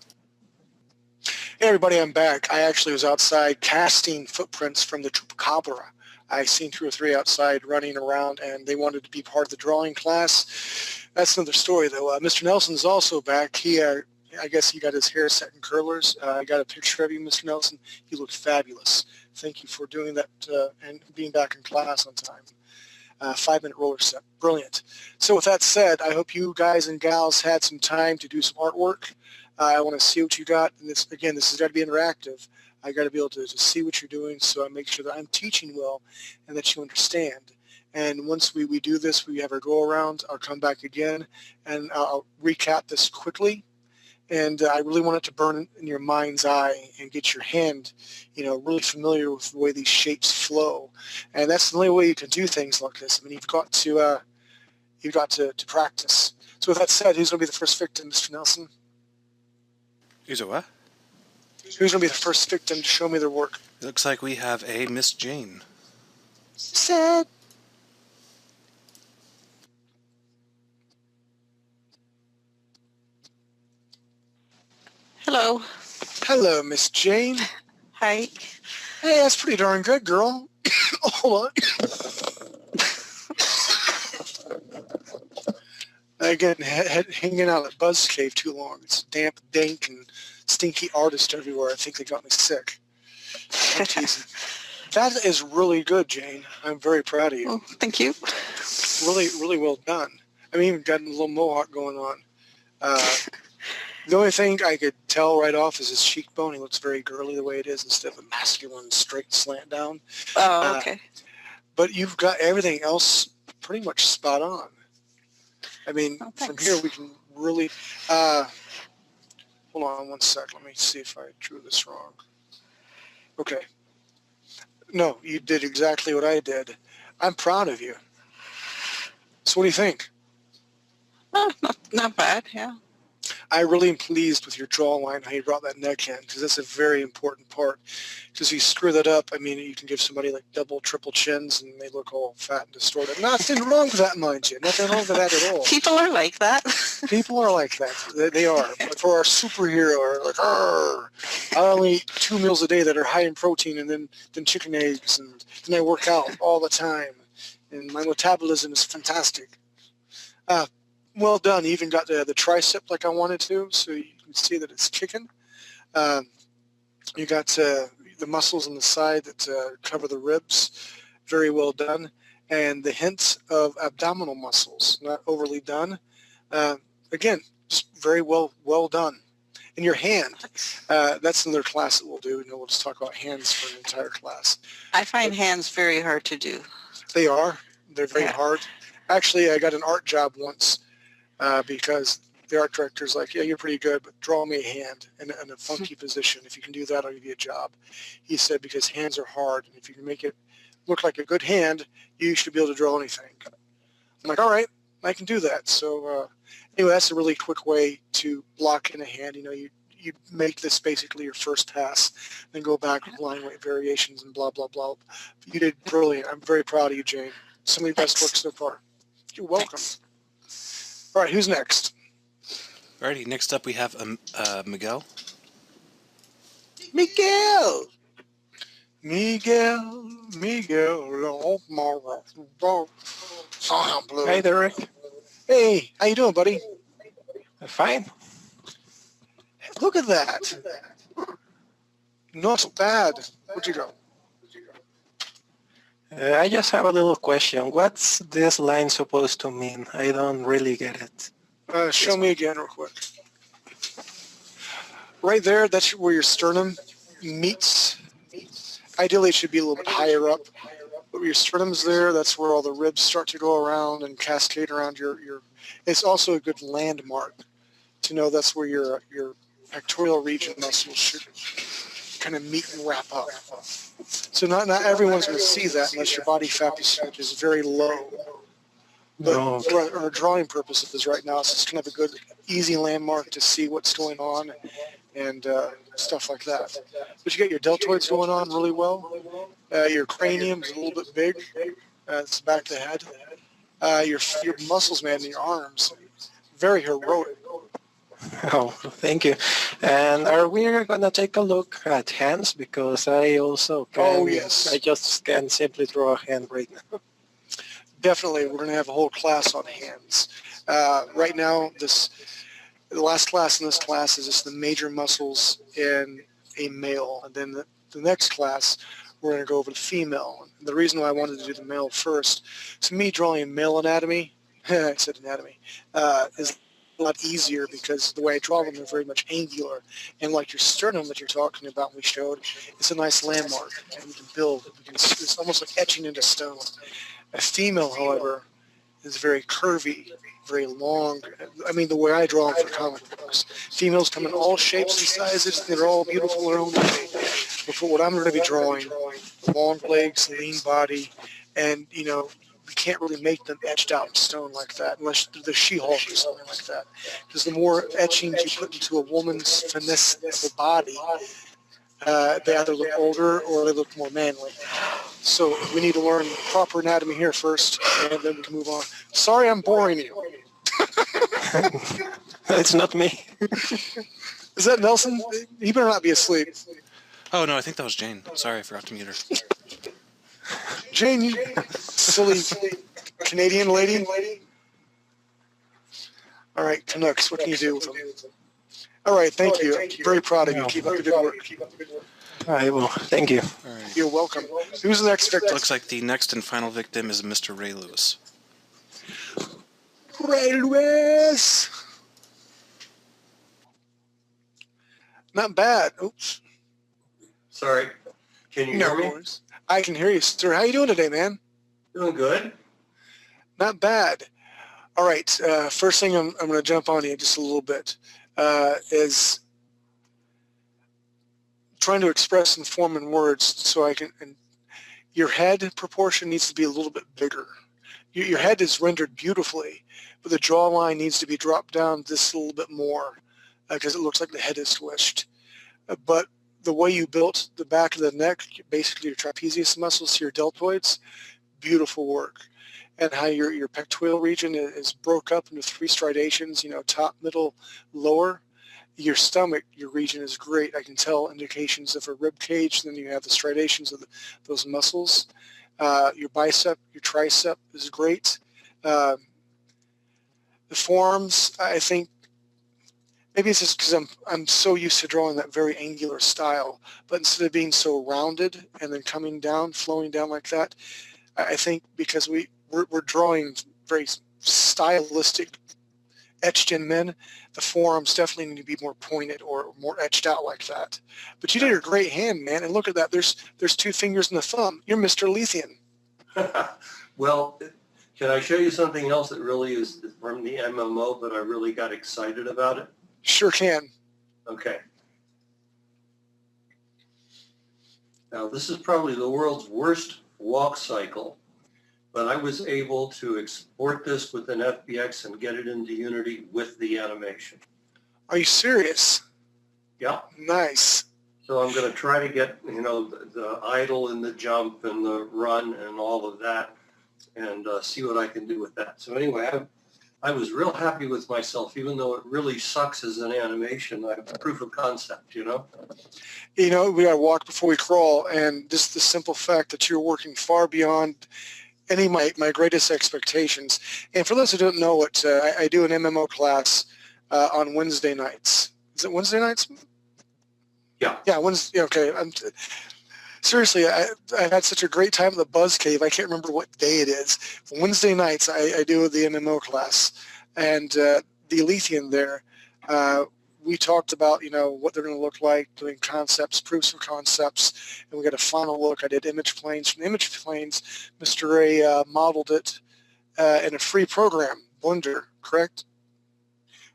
Hey everybody, I'm back. I actually was outside casting footprints from the Chupacabra. I seen 2 or 3 outside running around, and they wanted to be part of the drawing class. That's another story, though. Mr. Nelson's also back. He, I guess he got his hair set in curlers. I got a picture of you, Mr. Nelson. You look fabulous. Thank you for doing that and being back in class on time. 5-minute roller set. Brilliant. So with that said, I hope you guys and gals had some time to do some artwork. I want to see what you got. And this, again, this has got to be interactive. I got to be able to see what you're doing, so I make sure that I'm teaching well and that you understand. And once we do this, we have our go around. I'll come back again, and I'll recap this quickly. And I really want it to burn in your mind's eye and get your hand, really familiar with the way these shapes flow. And that's the only way you can do things like this. I mean, you've got to practice. So with that said, who's going to be the first victim, Mr. Nelson? Who's a what? Who's going to be the first victim to show me their work? It looks like we have a Miss Jane. Sad. Hello. Hello, Miss Jane. Hi. Hey, that's pretty darn good, girl. Hold on. Again, hanging out at Buzz Cave too long. It's damp, dank, and stinky artists everywhere. I think they got me sick. I'm teasing. That is really good, Jane. I'm very proud of you. Oh, thank you. Really, really well done. I mean, even got a little mohawk going on. The only thing I could tell right off is his cheekbone. He looks very girly the way it is instead of a masculine straight slant down. Oh, okay. But you've got everything else pretty much spot on. I mean, from here we can really... hold on one sec. Let me see if I drew this wrong. Okay. No, you did exactly what I did. I'm proud of you. So what do you think? Oh, not bad, yeah. I really am pleased with your jawline, how you brought that neck in, because that's a very important part. Because if you screw that up, I mean, you can give somebody like double, triple chins, and they look all fat and distorted. Nothing wrong with that, mind you. Nothing wrong with that at all. People are like that. People are like that. They are. But for our superhero, like, I only eat 2 meals a day that are high in protein, and then chicken eggs, and then I work out all the time, and my metabolism is fantastic. Well done. You even got the tricep like I wanted to, so you can see that it's kicking. You got the muscles on the side that cover the ribs. Very well done. And the hint of abdominal muscles, not overly done. Again, just very well done. And your hand, that's another class that we'll do. We'll just talk about hands for an entire class. I find hands very hard to do. They are. They're very hard. Actually, I got an art job once. Because the art director's like, yeah, you're pretty good, but draw me a hand in a funky position. If you can do that, I'll give you a job. He said, because hands are hard, and if you can make it look like a good hand, you should be able to draw anything. I'm like, all right, I can do that. So anyway, that's a really quick way to block in a hand. You make this basically your first pass, then go back with line weight variations and blah, blah, blah. You did brilliant. I'm very proud of you, Jane. Some of your best work so far. You're welcome. Thanks. All right, who's next? Alrighty, next up we have Miguel. Miguel, Hey, Derek. Hey, how you doing, buddy? Fine. Look at that. Not bad. Where'd you go? I just have a little question. What's this line supposed to mean? I don't really get it. Show me again real quick. Right there, that's where your sternum meets. Ideally, it should be a little bit higher up. But where your sternum's there, that's where all the ribs start to go around and cascade around your it's also a good landmark to know that's where your pectoral region muscles should kind of meet and wrap up. So not everyone's going to see that unless your body fat percentage is very low. But for our drawing purposes right now, it's just kind of a good, easy landmark to see what's going on and stuff like that. But you got your deltoids going on really well. Your cranium is a little bit big. It's the back of the head. your muscles, man, in your arms, very heroic. Oh, thank you. And are we gonna take a look at hands? Because I also can. Oh, yes. I just can simply draw a hand right now. Definitely, we're going to have a whole class on hands. Right now, the last class in this class is just the major muscles in a male, and then the next class we're going to go over the female. And the reason why I wanted to do the male first, to me, drawing male anatomy, I said anatomy, is a lot easier because the way I draw them are very much angular. And like your sternum that you're talking about, we showed, it's a nice landmark, and you can build. It's almost like etching into stone. A female, however, is very curvy, very long. I mean, the way I draw them for comic books. Females come in all shapes and sizes. They're all beautiful in their own way. But for what I'm going to be drawing, long legs, lean body, and, you know, we can't really make them etched out in stone like that unless they're the She-Hulk or something like that. Because the more etchings you put into a woman's finesse of the body, they either look older or they look more manly. So we need to learn proper anatomy here first, and then we can move on. Sorry I'm boring you. It's not me. Is that Nelson? He better not be asleep. Oh, no, I think that was Jane. Sorry, I forgot to mute her. Jane, you silly Canadian lady. All right, Canucks, what can you do with them? All right, thank you. I'm very proud of you. Keep up the good work. I will. Thank you. All right. You're welcome. Who's the next victim? Looks like the next and final victim is Mr. Ray Lewis. Ray Lewis. Not bad. Oops. Sorry. Can you No hear me? worries. I can hear you, sir. How you doing today, man? Doing good. Not bad. All right. First thing I'm going to jump on you just a little bit is trying to express and form in words so I can. And your head proportion needs to be a little bit bigger. Your head is rendered beautifully, but the jawline needs to be dropped down just a little bit more because it looks like the head is squished. But the way you built the back of the neck, basically your trapezius muscles to your deltoids, beautiful work. And how your pectoral region is broke up into 3 striations, you know, top, middle, lower. Your stomach, your region is great. I can tell indications of a rib cage. Then you have the striations of those muscles. Your bicep, your tricep is great. The forearms, I think, maybe it's just because I'm so used to drawing that very angular style. But instead of being so rounded and then coming down, flowing down like that, I think because we're drawing very stylistic etched in men, the forearms definitely need to be more pointed or more etched out like that. But you did a great hand, man, and look at that. There's 2 fingers and a thumb. You're Mr. Lethian. Well, can I show you something else that really is from the MMO, but I really got excited about it? Sure can. Okay. Now, this is probably the world's worst walk cycle, but I was able to export this with an FBX and get it into Unity with the animation. Are you serious? Yeah. Nice. So I'm going to try to get, you know, the idle and the jump and the run and all of that and see what I can do with that. So anyway, I was real happy with myself, even though it really sucks as an animation. I have proof of concept, you know? You know, we got to walk before we crawl, and just the simple fact that you're working far beyond any of my greatest expectations. And for those who don't know it, I do an MMO class on Wednesday nights. Is it Wednesday nights? Yeah. Yeah, Wednesday. Okay. Seriously, I've had such a great time at the Buzz Cave. I can't remember what day it is. Wednesday nights, I do the MMO class. And the Lethian there, we talked about, you know, what they're going to look like, doing concepts, proofs of concepts, and we got a final look. I did image planes. From the image planes, Mr. Ray modeled it in a free program, Blender, correct?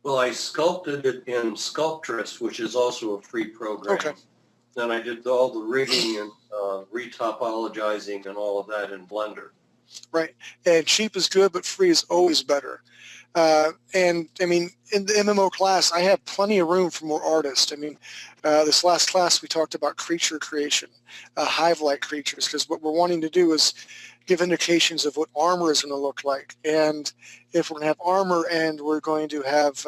Well, I sculpted it in Sculptress, which is also a free program. Okay. Then I did all the rigging and retopologizing and all of that in Blender. Right. And cheap is good, but free is always better. And I mean, in the MMO class, I have plenty of room for more artists. I mean, this last class we talked about creature creation, hive-like creatures, because what we're wanting to do is give indications of what armor is going to look like. And if we're going to have armor and we're going to have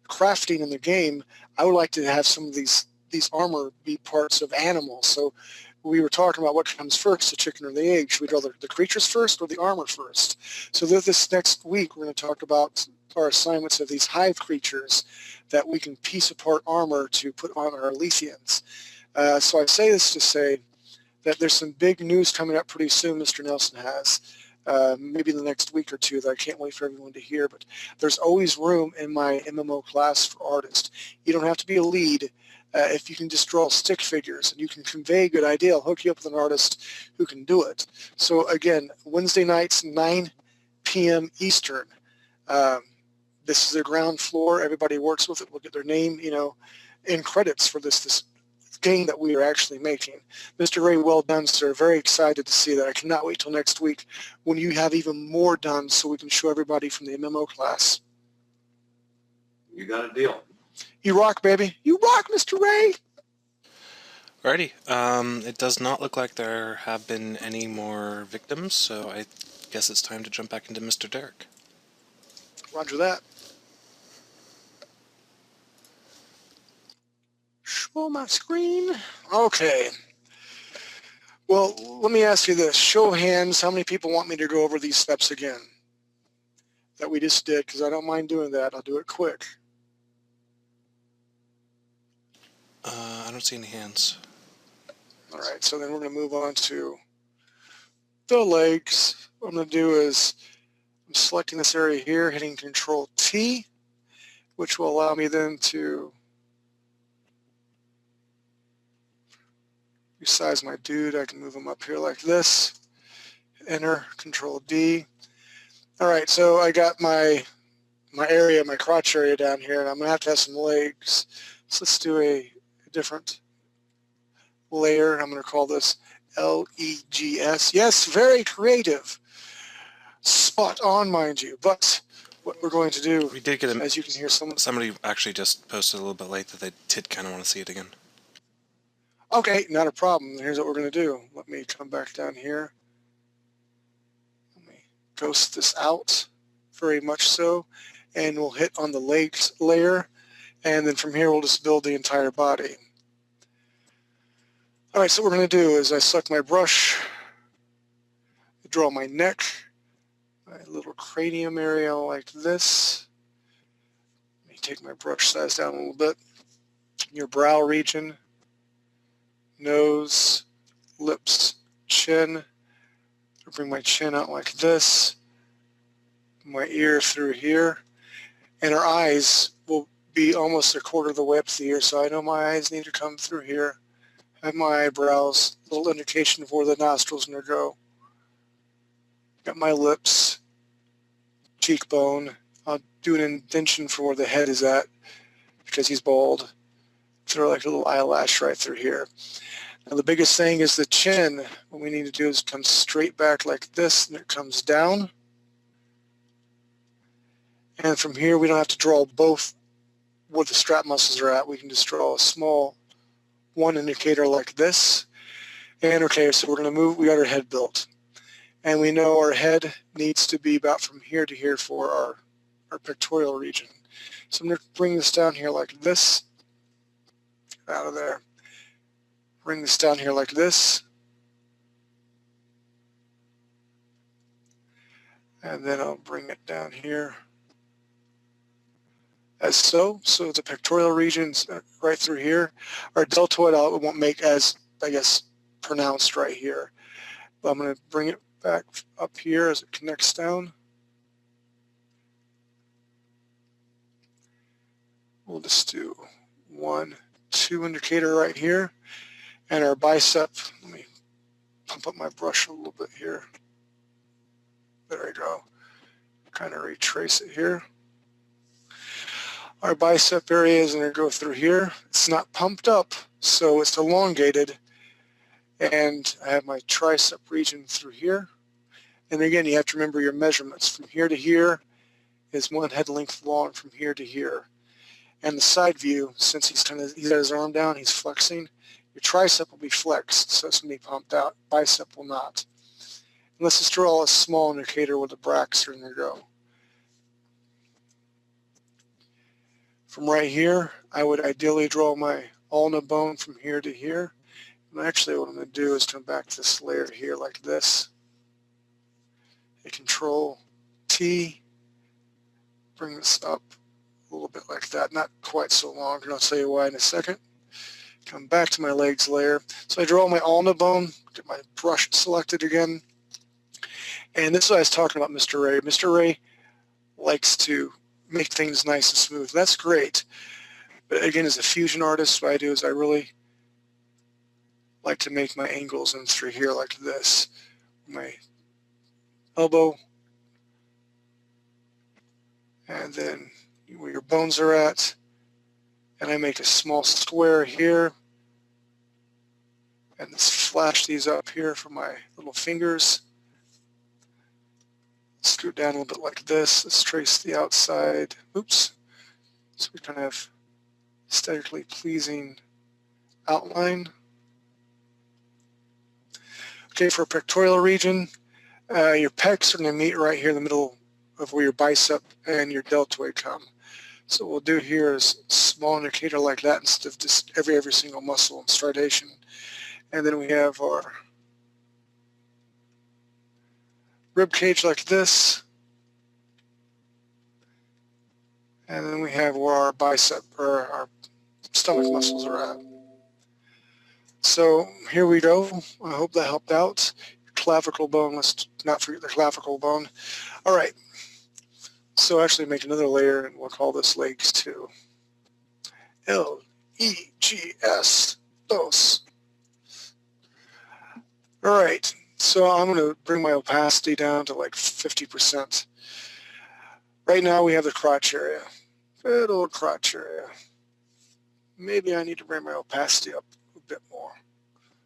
crafting in the game, I would like to have some of these armor be parts of animals. So we were talking about what comes first, the chicken or the egg. Should we draw the creatures first or the armor first? So this next week, we're going to talk about our assignments of these hive creatures that we can piece apart armor to put on our Letheans. So I say this to say that there's some big news coming up pretty soon, Mr. Nelson has. Maybe in the next week or two that I can't wait for everyone to hear, but there's always room in my MMO class for artists. You don't have to be a lead. If you can just draw stick figures and you can convey a good idea, I'll hook you up with an artist who can do it. So again, Wednesday nights, 9 p.m. Eastern. This is the ground floor. Everybody works with it. We'll get their name, in credits for this game that we are actually making. Mr. Ray, well done, sir. Very excited to see that. I cannot wait till next week when you have even more done so we can show everybody from the MMO class. You got a deal. You rock, baby. You rock, Mr. Ray. Alrighty. It does not look like there have been any more victims, so I guess it's time to jump back into Mr. Derek. Roger that. Show my screen. Okay. Well, let me ask you this. Show of hands, how many people want me to go over these steps again that we just did? Because I don't mind doing that. I'll do it quick. I don't see any hands. All right, so then we're going to move on to the legs. What I'm going to do is I'm selecting this area here, hitting Control T, which will allow me then to resize my dude. I can move him up here like this. Enter, Control D. All right, so I got my area, my crotch area down here, and I'm going to have some legs. So let's do a different layer. I'm going to call this LEGS. Yes, very creative. Spot on, mind you. But what we're going to do, We did get as you can hear, somebody actually just posted a little bit late that they did kind of want to see it again. Okay, not a problem. Here's what we're going to do. Let me come back down here. Let me ghost this out, very much so, and we'll hit on the legs layer, and then from here we'll just build the entire body. All right, so what we're going to do is I select my brush, draw my neck, my little cranium area like this. Let me take my brush size down a little bit. Your brow region, nose, lips, chin. I'll bring my chin out like this, my ear through here, and our eyes will be almost a quarter of the way up to the ear, so I know my eyes need to come through here. I have my eyebrows, a little indication of where the nostrils are going to go. Got my lips, cheekbone. I'll do an indentation for where the head is at because he's bald. Throw like a little eyelash right through here. Now the biggest thing is the chin. What we need to do is come straight back like this, and it comes down. And from here, we don't have to draw both where the strap muscles are at. We can just draw a small one indicator like this. And okay, so we're going to move. We got our head built. And we know our head needs to be about from here to here for our pectoral region. So I'm going to bring this down here like this. Get out of there. Bring this down here like this. And then I'll bring it down here as so. So the pectoral region's right through here. Our deltoid I won't make as, I guess, pronounced right here. But I'm going to bring it back up here as it connects down. We'll just do 1, 2 indicator right here. And our bicep, let me pump up my brush a little bit here. There we go. Kind of retrace it here. Our bicep area is going to go through here. It's not pumped up, so it's elongated. And I have my tricep region through here. And again, you have to remember your measurements. From here to here is 1 head length long from here to here. And the side view, since he's got his arm down, he's flexing, your tricep will be flexed, so it's going to be pumped out. Bicep will not. And let's just draw a small indicator where the bracs are going to go. From right here, I would ideally draw my ulna bone from here to here. And actually what I'm going to do is come back to this layer here like this. Hit Control T, bring this up a little bit like that, not quite so long, and I'll tell you why in a second. Come back to my legs layer. So I draw my ulna bone, get my brush selected again. And this is what I was talking about Mr. Ray. Mr. Ray likes to make things nice and smooth. That's great. But again, as a fusion artist, what I do is I really like to make my angles in through here like this. My elbow, and then where your bones are at, and I make a small square here, and let's flash these up here for my little fingers. Scoot down a little bit like this. Let's trace the outside. Oops. So we kind of have aesthetically pleasing outline. Okay, for pectoral region, your pecs are going to meet right here in the middle of where your bicep and your deltoid come. So what we'll do here is a small indicator like that instead of just every single muscle in striation. And then we have our rib cage like this. And then we have where our bicep or our stomach muscles are at. So here we go. I hope that helped out. Clavicle bone, let's not forget the clavicle bone. All right. So actually make another layer and we'll call this legs 2. L-E-G-S, dos. All right. So I'm going to bring my opacity down to like 50%. Right now we have the crotch area. Little crotch area. Maybe I need to bring my opacity up a bit more.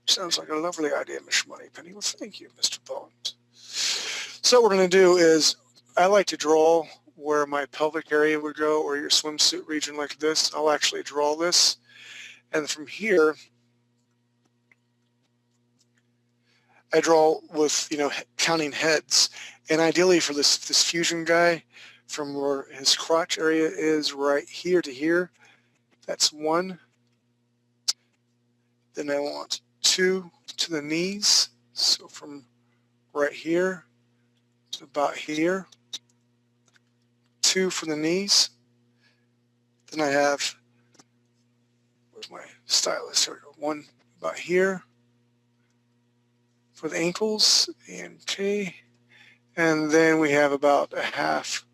Sounds like a lovely idea, Miss Moneypenny. Well, thank you, Mr. Bones. So what we're going to do is I like to draw where my pelvic area would go or your swimsuit region like this. I'll actually draw this. And from here, I draw with, counting heads. And ideally for this fusion guy, from where his crotch area is right here to here, that's 1. Then I want 2 to the knees. So from right here to about here, 2 for the knees. Then I have, where's my stylus? Here we go. 1 about here for the ankles, and okay. And then we have about a half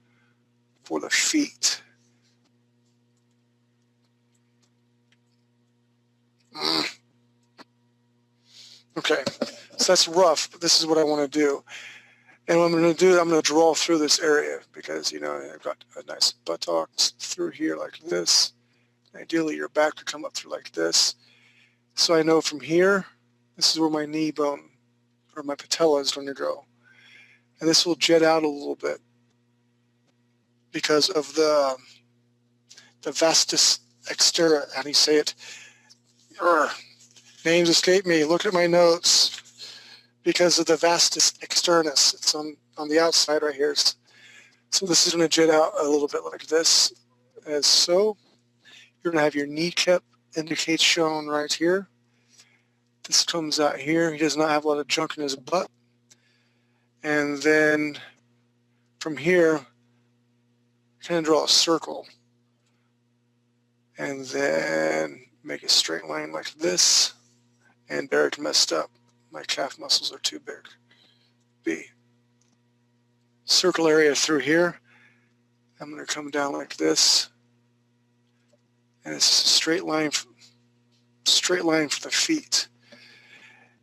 for the feet. Okay, so that's rough, but this is what I want to do. And what I'm going to do, I'm going to draw through this area because, I've got a nice buttocks through here like this. Ideally, your back could come up through like this. So I know from here, this is where my knee bone or my patella is going to go. And this will jet out a little bit because of the vastus externa, how do you say it? Names escape me. Look at my notes. Because of the vastus externus. It's on the outside right here. So this is going to jet out a little bit like this, as so. You're going to have your kneecap indicates shown right here. This comes out here. He does not have a lot of junk in his butt. And then from here, kind of draw a circle. And then make a straight line like this. And Derek messed up. My calf muscles are too big. B. Circle area through here. I'm going to come down like this. And it's a straight line for the feet.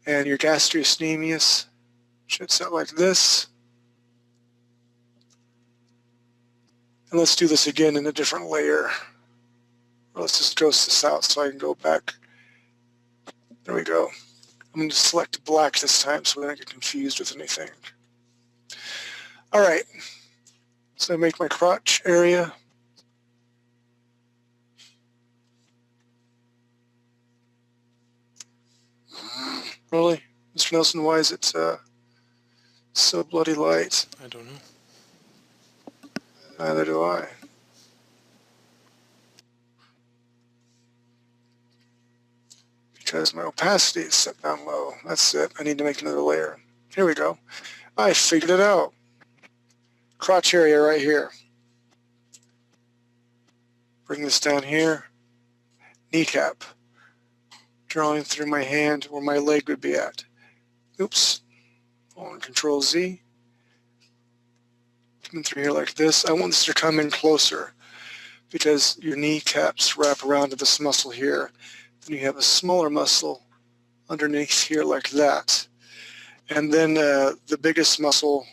And your gastrocnemius jets out like this. And let's do this again in a different layer. Or let's just ghost this out so I can go back. There we go. I'm going to select black this time so I don't get confused with anything. All right, so I make my crotch area. Really? Mr. Nelson, why is it so bloody light? I don't know. Neither do I. Because my opacity is set down low. That's it. I need to make another layer. Here we go. I figured it out. Crotch area right here. Bring this down here. Kneecap. Drawing through my hand where my leg would be at. Oops. Hold on, Control Z. Coming through here like this. I want this to come in closer because your kneecaps wrap around to this muscle here. Then you have a smaller muscle underneath here like that. And then the biggest muscle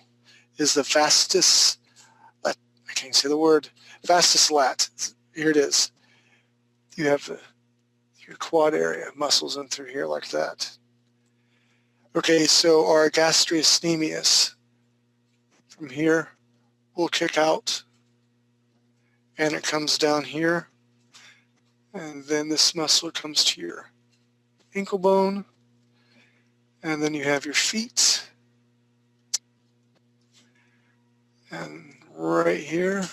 is the vastus, I can't say the word, vastus lat. Here it is. You have your quad area muscles in through here like that. Okay, so our gastrocnemius from here will kick out and it comes down here. And then this muscle comes to your ankle bone. And then you have your feet. And right here.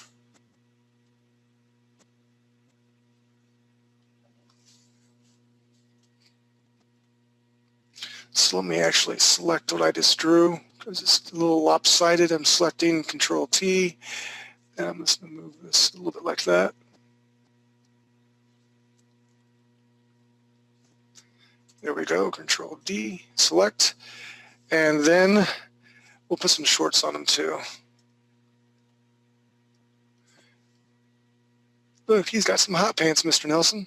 So let me actually select what I just drew because it's a little lopsided. I'm selecting Control T. And I'm just going to move this a little bit like that. There we go, Control D, select, and then we'll put some shorts on them too. Look, he's got some hot pants, Mr. Nelson.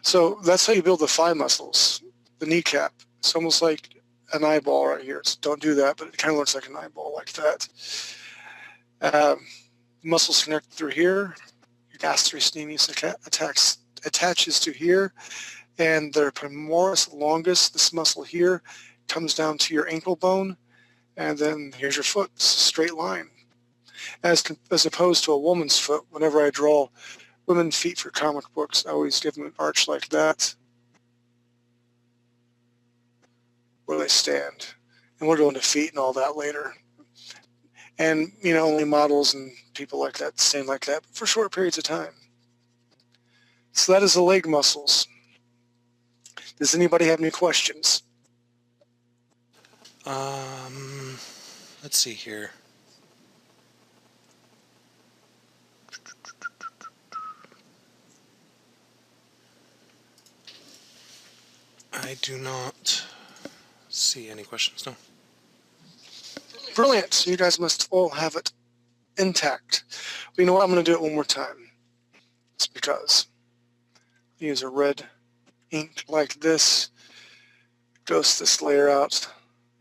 So that's how you build the thigh muscles, the kneecap. It's almost like an eyeball right here. So don't do that, but it kind of looks like an eyeball like that. Muscles connect through here. Your gastrocnemius attaches to here, and the femoris longus, this muscle here, comes down to your ankle bone, and then here's your foot. It's a straight line. As opposed to a woman's foot, whenever I draw women's feet for comic books, I always give them an arch like that, where they stand. And we'll go into feet and all that later. And, you know, only models and people like that stand like that for short periods of time. So that is the leg muscles. Does anybody have any questions? Let's see here. I do not see any questions, no. Brilliant. So you guys must all have it intact. But you know what? I'm going to do it one more time. It's because I use a red ink like this. Ghost this layer out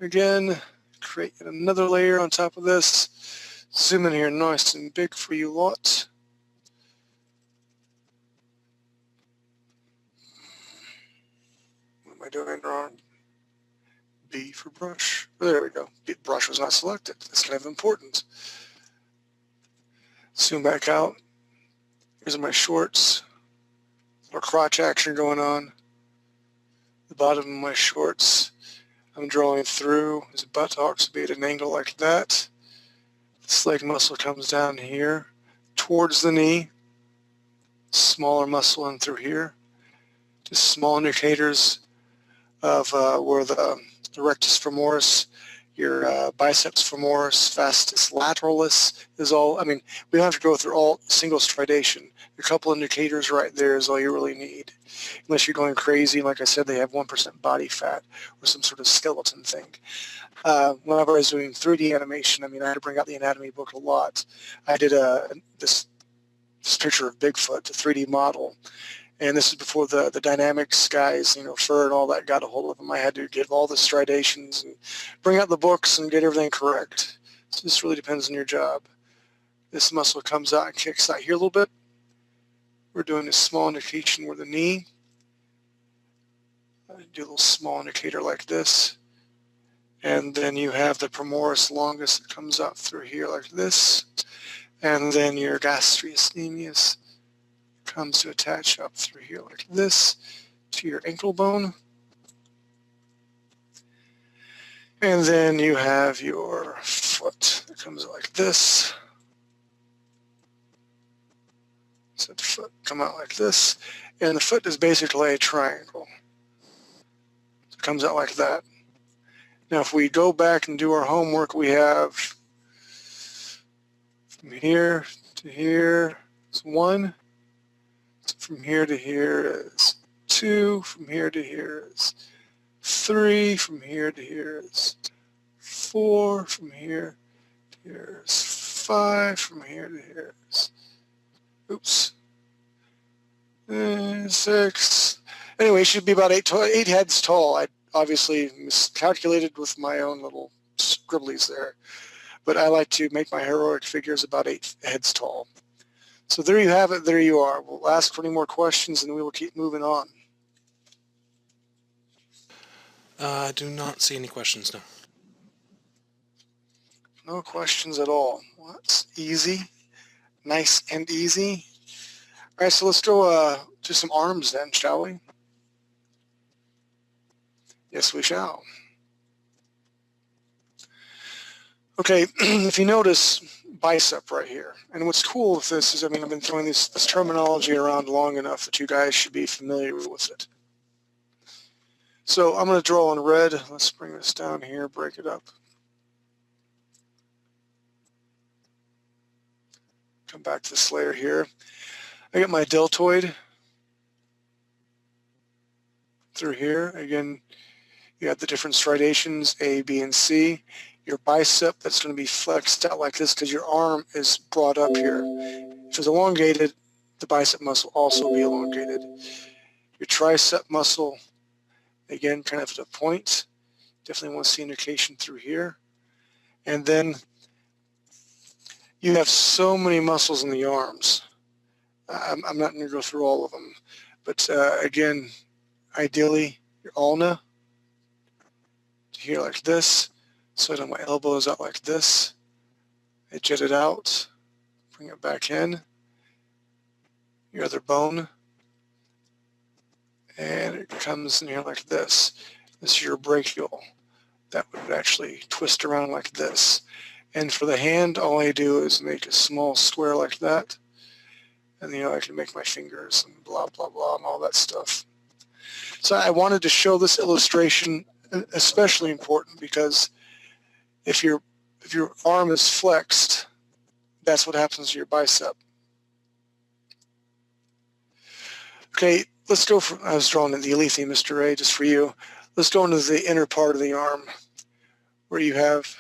again. Create another layer on top of this. Zoom in here nice and big for you lot. What am I doing wrong? B for brush. There we go. Brush was not selected. That's kind of important. Zoom back out. Here's my shorts. Little crotch action going on. The bottom of my shorts. I'm drawing through his buttocks, be at an angle like that. This leg muscle comes down here towards the knee. Smaller muscle in through here. Just small indicators of where the rectus femoris, your biceps femoris, vastus lateralis is all. I mean, we don't have to go through all single stridation. A couple indicators right there is all you really need. Unless you're going crazy, like I said, they have 1% body fat or some sort of skeleton thing. Whenever I was doing 3D animation, I mean, I had to bring out the anatomy book a lot. I did this picture of Bigfoot, the 3D model. And this is before the dynamics guys, you know, fur and all that got a hold of them. I had to give all the stridations and bring out the books and get everything correct. So this really depends on your job. This muscle comes out and kicks out here a little bit. We're doing a small indication where the knee. I do a little small indicator like this. And then you have the femoris longus that comes out through here like this. And then your gastrocnemius comes to attach up through here like this to your ankle bone. And then you have your foot that comes out like this. So the foot come out like this. And the foot is basically a triangle. So it comes out like that. Now if we go back and do our homework, we have from here to here is 1. From here to here is 2. From here to here is 3. From here to here is 4. From here to here is 5. From here to here is, oops, 6. Anyway, it should be about 8 heads tall. I obviously miscalculated with my own little scribblies there, but I like to make my heroic figures about 8 heads tall. So there you have it, there you are. We'll ask for any more questions and we will keep moving on. I do not see any questions, no. No questions at all. Well, that's easy. Nice and easy. All right, so let's go to some arms then, shall we? Yes, we shall. Okay, if you notice bicep right here, and what's cool with this is, I mean, I've been throwing this terminology around long enough that you guys should be familiar with it. So I'm going to draw in red. Let's bring this down here, break it up. Come back to this layer here. I got my deltoid through here. Again, you have the different striations, A, B, and C. Your bicep, that's going to be flexed out like this because your arm is brought up here. If it's elongated, the bicep muscle will also be elongated. Your tricep muscle, again, kind of at a point. Definitely want to see indication through here. And then you have so many muscles in the arms. I'm not going to go through all of them. But again, ideally, your ulna, here like this. So that my elbow is out like this. I jet it out, bring it back in. Your other bone. And it comes in here like this. This is your brachial. That would actually twist around like this. And for the hand, all I do is make a small square like that. And I can make my fingers and blah, blah, blah, and all that stuff. So I wanted to show this illustration, especially important because if your arm is flexed, that's what happens to your bicep. Okay, let's go for, I was drawing the Alethium, Mr. Ray, just for you. Let's go into the inner part of the arm where you have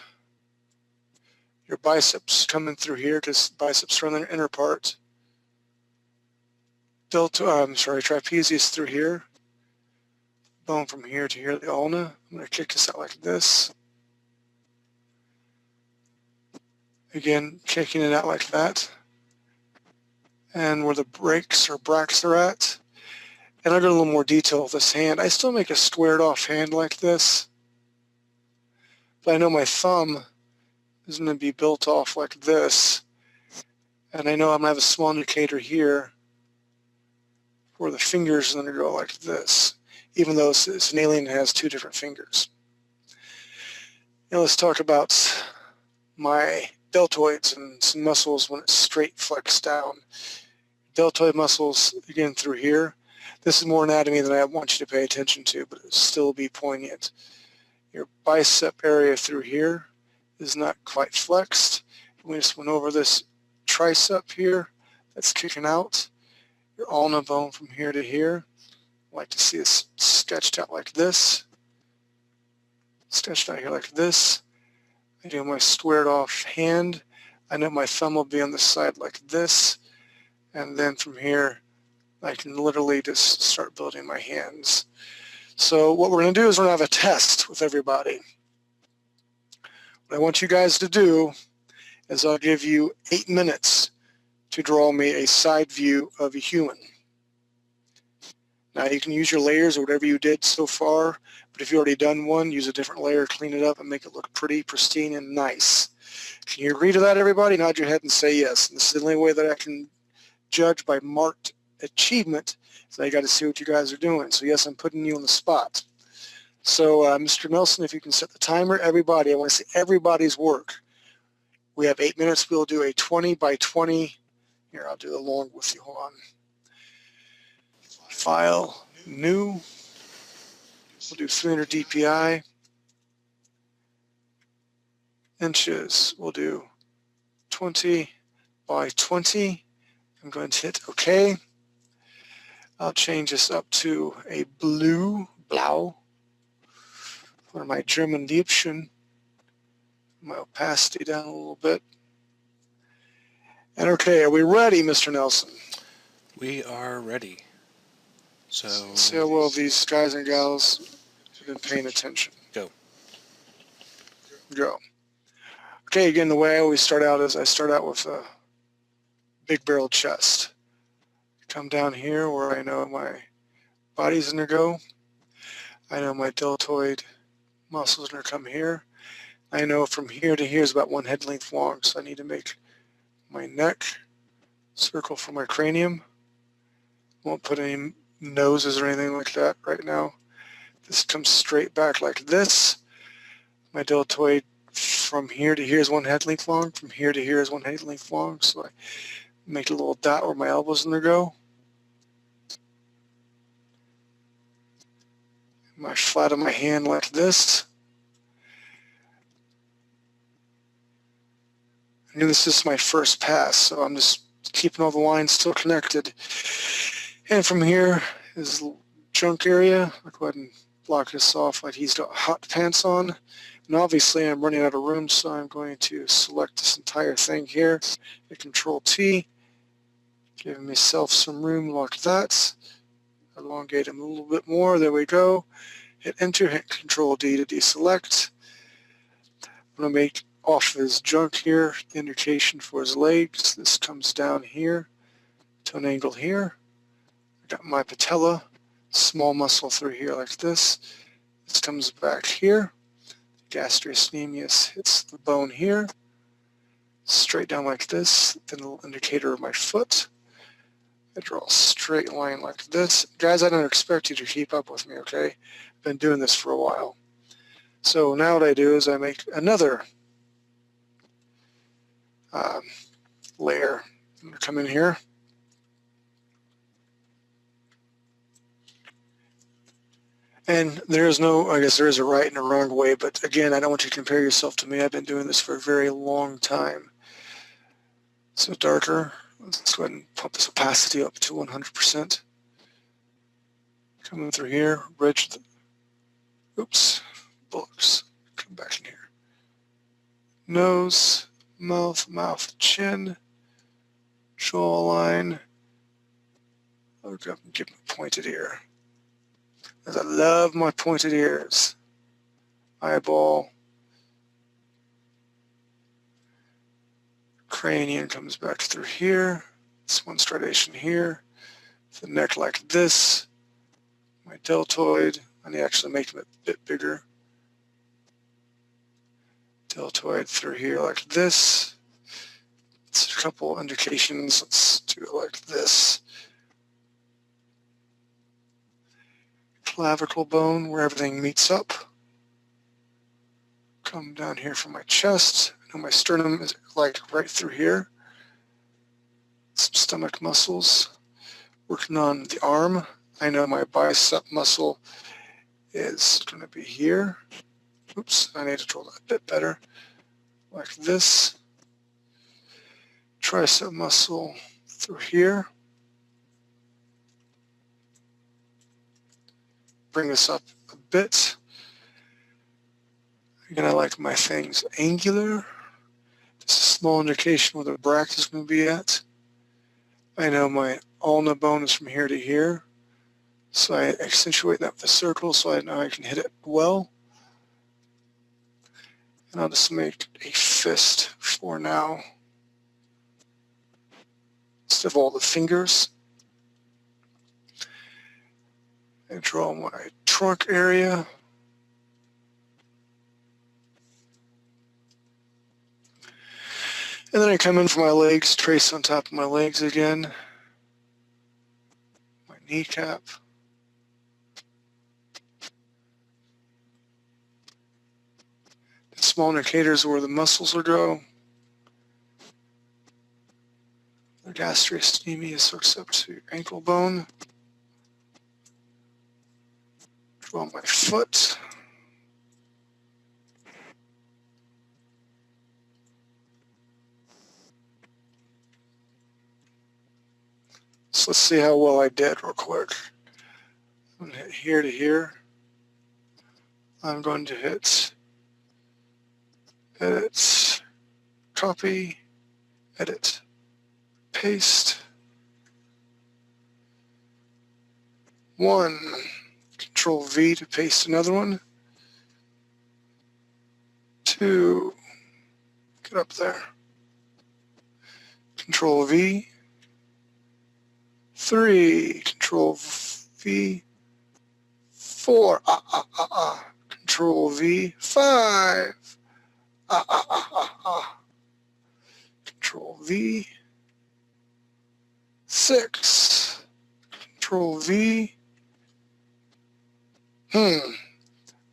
your biceps coming through here because biceps are on the inner part. Trapezius through here. Bone from here to here, the ulna. I'm going to kick this out like this. Again, kicking it out like that. And where the brakes or bracts are at. And I'll go a little more detail with this hand. I still make a squared off hand like this. But I know my thumb is going to be built off like this. And I know I'm going to have a small indicator here where the fingers are going to go like this, even though it's an alien that has 2 different fingers. Now let's talk about my deltoids and some muscles when it's straight flexed down. Deltoid muscles, again, through here. This is more anatomy than I want you to pay attention to, but it'll still be poignant. Your bicep area through here is not quite flexed. We just went over this tricep here that's kicking out. Your ulna bone from here to here. I like to see it sketched out like this. Sketched out here like this. I do my squared off hand. I know my thumb will be on the side like this. And then from here, I can literally just start building my hands. So what we're going to do is we're going to have a test with everybody. What I want you guys to do is I'll give you 8 minutes to draw me a side view of a human. Now you can use your layers or whatever you did so far, But if you've already done one, use a different layer, clean it up, and make it look pretty, pristine, and nice. Can you agree to that, everybody? Nod your head and say yes. And this is the only way that I can judge by marked achievement, so I got to see what you guys are doing. So yes, I'm putting you on the spot. So Mr. Nelson, if you can set the timer, everybody, I want to see everybody's work. We have 8 minutes. We'll do a 20 by 20. Here, I'll do it along with you. Hold on. File, new. We'll do 300 DPI. Inches, we'll do 20 by 20. I'm going to hit OK. I'll change this up to a blau, for my German Liebchen. My opacity down a little bit. And okay, are we ready, Mr. Nelson? We are ready. So Let's see how well these guys and gals have been paying attention. Go. Go. Okay, again, the way I always start out is I start out with a big barrel chest. Come down here where I know my body's going to go. I know my deltoid muscles are going to come here. I know from here to here is about 1 head length long, so I need to make my neck circle for my cranium. Won't put any noses or anything like that right now. This comes straight back like this. My deltoid from here to here is 1 head length long. From here to here is 1 head length long. So I make a little dot where my elbow's going to go. My flat of my hand like this. And this is my first pass, so I'm just keeping all the lines still connected. And from here is the junk area. I'll go ahead and block this off like he's got hot pants on. And obviously I'm running out of room, so I'm going to select this entire thing here. Hit Control T, giving myself some room like that. Elongate him a little bit more. There we go. Hit Enter, hit Control D to deselect. I'm going to make off his junk here, indication for his legs. This comes down here to an angle here. I got my patella, small muscle through here like this. This comes back here. Gastrocnemius hits the bone here. Straight down like this, the little indicator of my foot. I draw a straight line like this. Guys, I don't expect you to keep up with me, okay? I've been doing this for a while. So now what I do is I make another layer. I'm going to come in here. And there's no, I guess there is a right and a wrong way, but again, I don't want you to compare yourself to me. I've been doing this for a very long time. So darker. Let's go ahead and pump this opacity up to 100%. Coming through here, bridge the, oops, bullocks. Come back in here. Nose, mouth, chin, jawline. I'll go and give him a pointed ear. As I love my pointed ears. Eyeball. Cranium comes back through here. This one striation here. The neck like this. My deltoid. I need to actually make them a bit bigger. Deltoid through here like this. It's a couple indications. Let's do it like this. Clavicle bone where everything meets up. Come down here from my chest. I know my sternum is like right through here. Some stomach muscles. Working on the arm. I know my bicep muscle is going to be here. Oops, I need to draw that a bit better. Like this. Tricep muscle through here. Bring this up a bit. Again, I like my things angular. Just a small indication where the bracket is going to be at. I know my ulna bone is from here to here. So I accentuate that with a circle so I know I can hit it well. And I'll just make a fist for now. Instead of all the fingers. I draw my trunk area. And then I come in for my legs, trace on top of my legs again. My kneecap. The small indicators are where the muscles will go. The gastrocnemius hooks up to your ankle bone. Draw my foot. So let's see how well I did real quick. I'm going to hit here to here. I'm going to hit edit, copy, edit, paste. 1, Control V to paste another one. 2, get up there. Control V. 3, Control V. 4, Control V. 5, Control V. 6, Control V.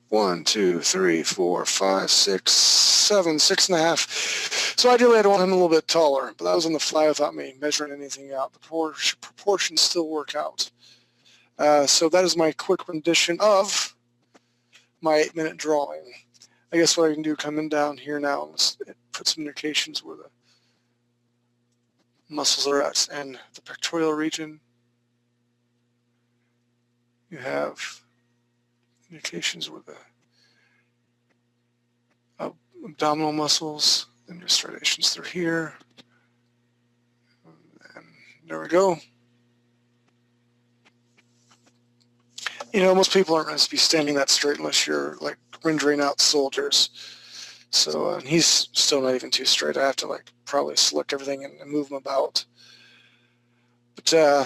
1, 2, 3, 4, 5, 6, 7, 6.5. So ideally I'd want him a little bit taller, but that was on the fly without me measuring anything out. The proportions still work out. So that is my quick rendition of my 8-minute drawing. I guess what I can do, coming down here now, is put some indications where the muscles are at, and the pectoral region. You have indications where the abdominal muscles, then your striations through here. And there we go. You know, most people aren't going to be standing that straight unless you're like rendering out soldiers. So he's still not even too straight. I have to like probably select everything and move him about. But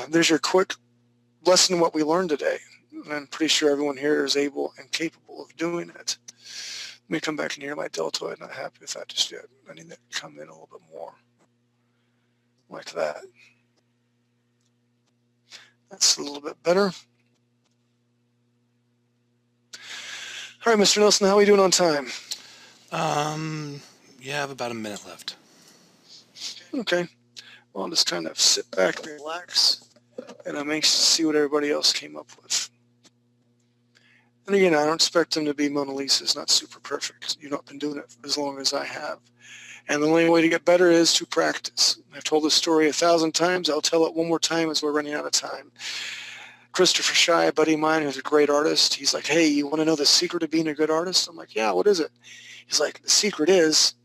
there's your quick lesson of what we learned today. And I'm pretty sure everyone here is able and capable of doing it. Let me come back in here. My deltoid, not happy with that just yet. I need that to come in a little bit more. Like that. That's a little bit better. All right, Mr. Nelson, how are we doing on time? You have about a minute left. Okay. Well, I'll just kind of sit back and relax, and I'm anxious to see what everybody else came up with. And again, I don't expect them to be Mona Lisa's, not super perfect. You've not been doing it as long as I have. And the only way to get better is to practice. I've told this story 1,000 times. I'll tell it one more time as we're running out of time. Christopher Shy, a buddy of mine who's a great artist, he's like, hey, you want to know the secret of being a good artist? I'm like, yeah, what is it? He's like, the secret is,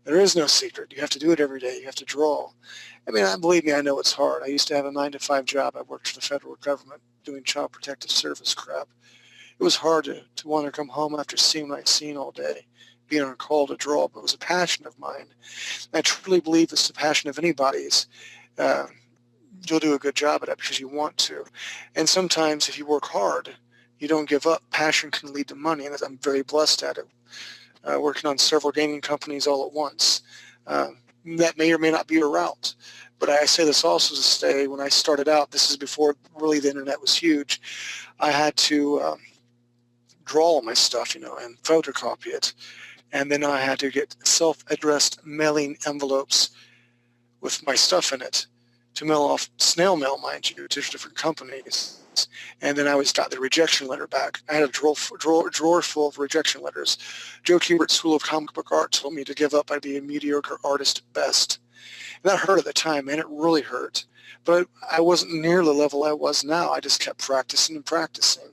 there is no secret. You have to do it every day. You have to draw. I mean, believe me, I know it's hard. I used to have a 9-to-5 job. I worked for the federal government doing child protective service crap. It was hard to want to come home after seeing what I'd seen all day, being on call to draw, but it was a passion of mine. And I truly believe it's the passion of anybody's. You'll do a good job at it because you want to. And sometimes if you work hard, you don't give up. Passion can lead to money, and I'm very blessed at it. Working on several gaming companies all at once. That may or may not be your route. But I say this also to say, when I started out, this is before really the internet was huge, I had to draw all my stuff, and photocopy it. And then I had to get self-addressed mailing envelopes with my stuff in it to mail off, snail mail, mind you, to different companies. And then I always got the rejection letter back. I had a drawer full of rejection letters. Joe Kubert School of Comic Book Art told me to give up. I'd be a mediocre artist at best. And that hurt at the time, man. It really hurt. But I wasn't near the level I was now. I just kept practicing and practicing.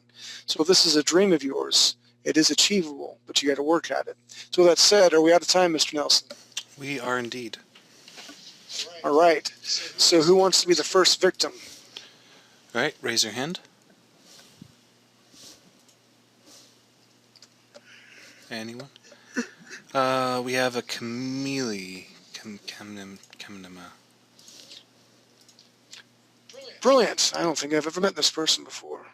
So if this is a dream of yours, it is achievable, but you got to work at it. So with that said, are we out of time, Mr. Nelson? We are indeed. All right. So who wants to be the first victim? All right, raise your hand. Anyone? We have a chameleon. Brilliant. I don't think I've ever met this person before.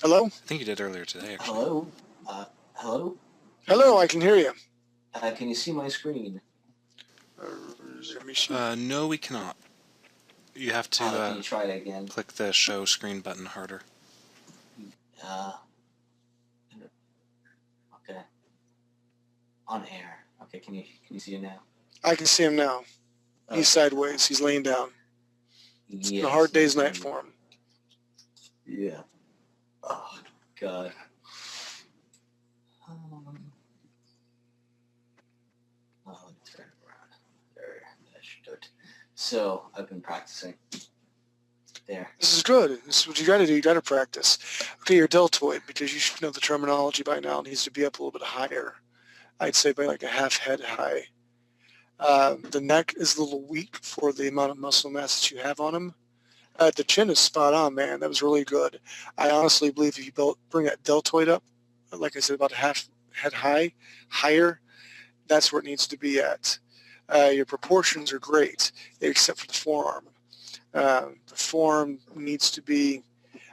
Hello? I think you did earlier today, actually. Hello? Hello? Hello, I can hear you. Can you see my screen? Let me see. No, we cannot. You have to Can you try it again? click the show screen button harder. Okay. On air. Okay, can you see it now? I can see him now. He's sideways. He's laying down. It's been a hard day's night for him. Yeah. Oh, God. Let me turn it around. There, that should do it. So, I've been practicing. There. This is good. This is what you got to do. You got to practice. Okay, your deltoid, because you should know the terminology by now, needs to be up a little bit higher. I'd say by like a half head high. The neck is a little weak for the amount of muscle mass that you have on him. The chin is spot on, man. That was really good. I honestly believe if you bring that deltoid up, like I said, about a half head higher, that's where it needs to be at. Your proportions are great, except for the forearm. The forearm needs to be,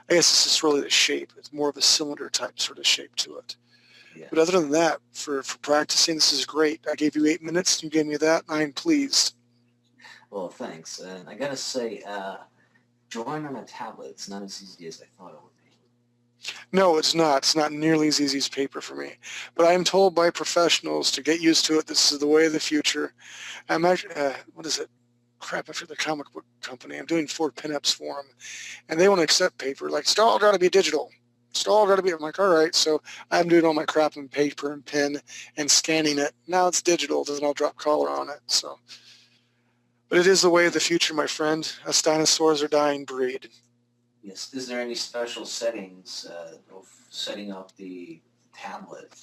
I guess it's just really the shape. It's more of a cylinder type sort of shape to it. Yeah. But other than that, for practicing, this is great. I gave you 8 minutes. You gave me that. I'm pleased. Well, thanks. And I got to say, drawing on a tablet, it's not as easy as I thought it would be. No, it's not. It's not nearly as easy as paper for me. But I'm told by professionals to get used to it. This is the way of the future. I'm actually, what is it? Crap, I forget the comic book company. I'm doing 4 pinups for them. And they want to accept paper. Like, it's all got to be digital. It's all got to be. I'm like, all right. So I'm doing all my crap in paper and pen and scanning it. Now it's digital. Then I'll drop color on it. So, but it is the way of the future, my friend. Us dinosaurs are dying breed. Yes. Is there any special settings of setting up the tablet?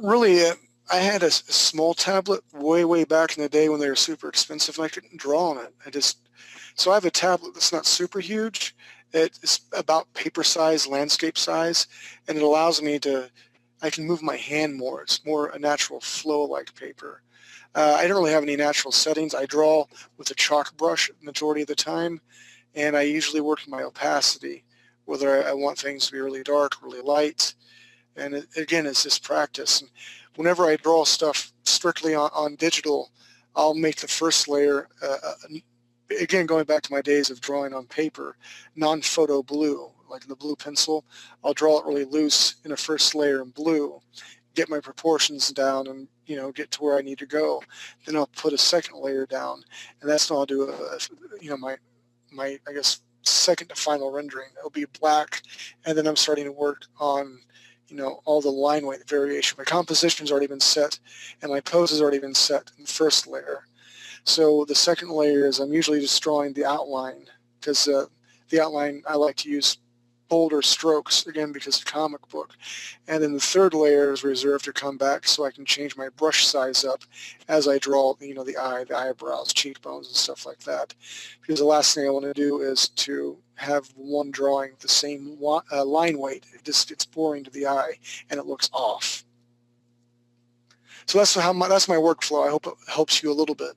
Really, I had a small tablet way back in the day when they were super expensive, and I couldn't draw on it. So I have a tablet that's not super huge. It's about paper size, landscape size, and it allows me I can move my hand more. It's more a natural flow like paper. I don't really have any natural settings. I draw with a chalk brush majority of the time, and I usually work in my opacity, whether I want things to be really dark, really light, and again, it's just practice. And whenever I draw stuff strictly on digital, I'll make the first layer again, going back to my days of drawing on paper, non-photo blue, like the blue pencil, I'll draw it really loose in a first layer in blue, get my proportions down and, get to where I need to go. Then I'll put a second layer down, and that's when I'll do, my I guess, second to final rendering. It'll be black, and then I'm starting to work on, all the line weight variation. My composition's already been set, and my pose has already been set in the first layer. So the second layer is I'm usually just drawing the outline, because the outline I like to use bolder strokes, again, because of comic book. And then the third layer is reserved to come back so I can change my brush size up as I draw, the eye, the eyebrows, cheekbones, and stuff like that. Because the last thing I want to do is to have one drawing the same line weight. It's boring to the eye, and it looks off. So that's my workflow. I hope it helps you a little bit.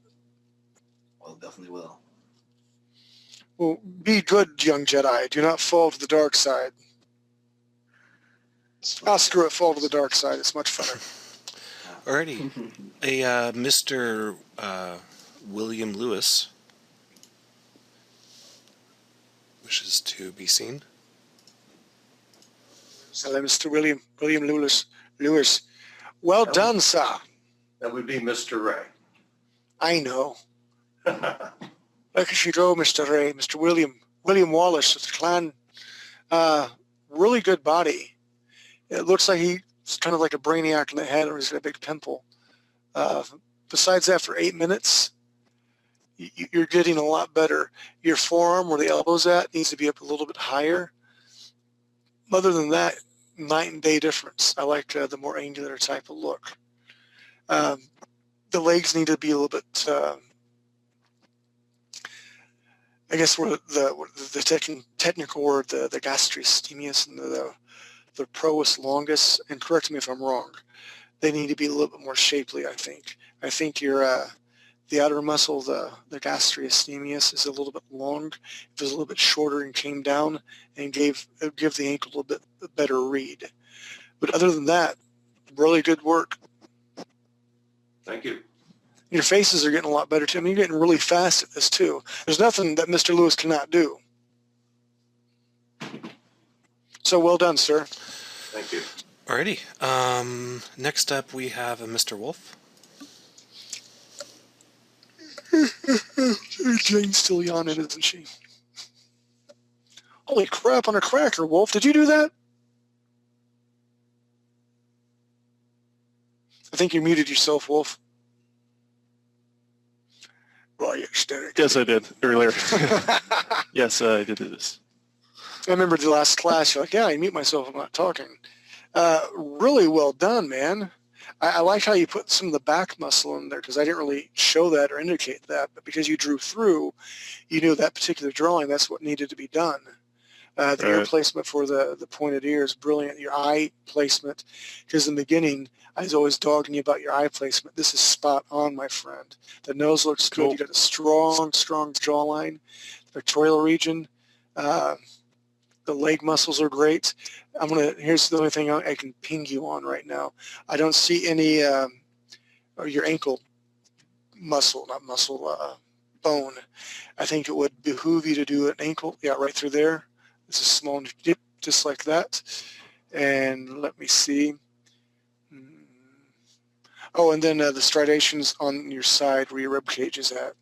Well, definitely will. Well, be good, young Jedi. Do not fall to the dark side. Screw it, fall to the dark side. It's much funner. Alrighty. Mr. William Lewis wishes to be seen. Hello, Mr. William Lewis. Well done, sir. That would be Mr. Ray. I know. Look as you go, Mr. Ray, Mr. William Wallace of the clan. Really good body. It looks like he's kind of like a brainiac in the head, or he's got a big pimple. Besides that, for 8 minutes, you're getting a lot better. Your forearm, where the elbow's at, needs to be up a little bit higher. Other than that, night and day difference. I like the more angular type of look. The legs need to be a little bit, I guess, where the technical word, the gastrocnemius and the prois longus, and correct me if I'm wrong, they need to be a little bit more shapely, I think. I think your the outer muscle, the gastrocnemius, is a little bit long. If it was a little bit shorter and came down and give the ankle a little bit better read. But other than that, really good work. Thank you. Your faces are getting a lot better too. I mean, you're getting really fast at this too. There's nothing that Mr. Lewis cannot do. So well done, sir. Thank you. Alrighty. Next up we have a Mr. Wolf. Jane's still yawning, isn't she? Holy crap on a cracker, Wolf. Did you do that? I think you muted yourself, Wolf. Well, you ecstatic. Yes, I did earlier. Yes, I did this. I remember the last class, you're like, yeah, I mute myself, I'm not talking. Really well done, man. I like how you put some of the back muscle in there because I didn't really show that or indicate that, but because you drew through, you knew that particular drawing, that's what needed to be done. The ear placement for the pointed ear is brilliant. Your eye placement, because in the beginning, I was always dogging you about your eye placement. This is spot on, my friend. The nose looks good. You got a strong jawline. The pectoral region, the leg muscles are great. Here's the only thing I can ping you on right now. I don't see any, or your ankle muscle, not muscle, bone. I think it would behoove you to do an ankle, yeah, right through there. It's a small dip, just like that. And let me see. Oh, and then the striations on your side where your rib cage is at.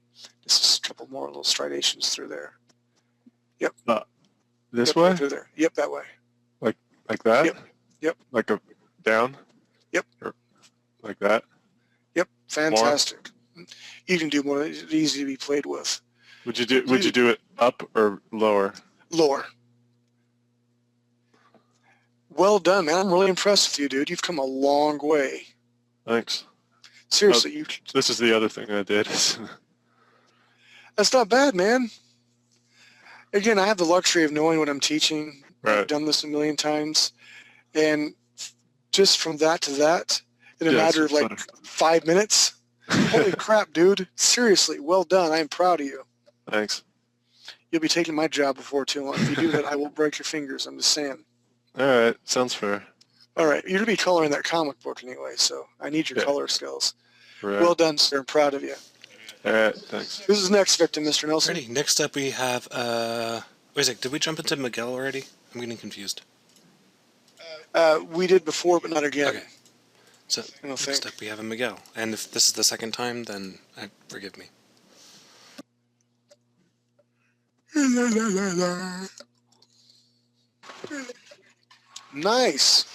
Just a couple more little striations through there. Yep. This Yep, way? right through there. Yep, that way. Like that? Yep. Yep. Like a down? Yep. Or like that? Yep. Fantastic. More? You can do more. It's easy to be played with. Would you do it up or lower? Lower. Well done, man. I'm really impressed with you, dude. You've come a long way. Thanks. Seriously, This is the other thing I did. That's not bad, man. Again, I have the luxury of knowing what I'm teaching. Right. I've done this a million times. And just from that to that, in a matter of like 5 minutes, holy crap, dude. Seriously, well done. I am proud of you. Thanks. You'll be taking my job before too long. If you do that, I will break your fingers. I'm just saying. All right. Sounds fair. All right. You're going to be coloring that comic book anyway, so I need your color skills. Right. Well done, sir. I'm proud of you. All right. Thanks. Who's the next victim, Mr. Nelson? Alrighty. Next up we have, wait a sec, did we jump into Miguel already? I'm getting confused. We did before, but not again. Okay. So next up we have a Miguel. And if this is the second time, then forgive me. Nice.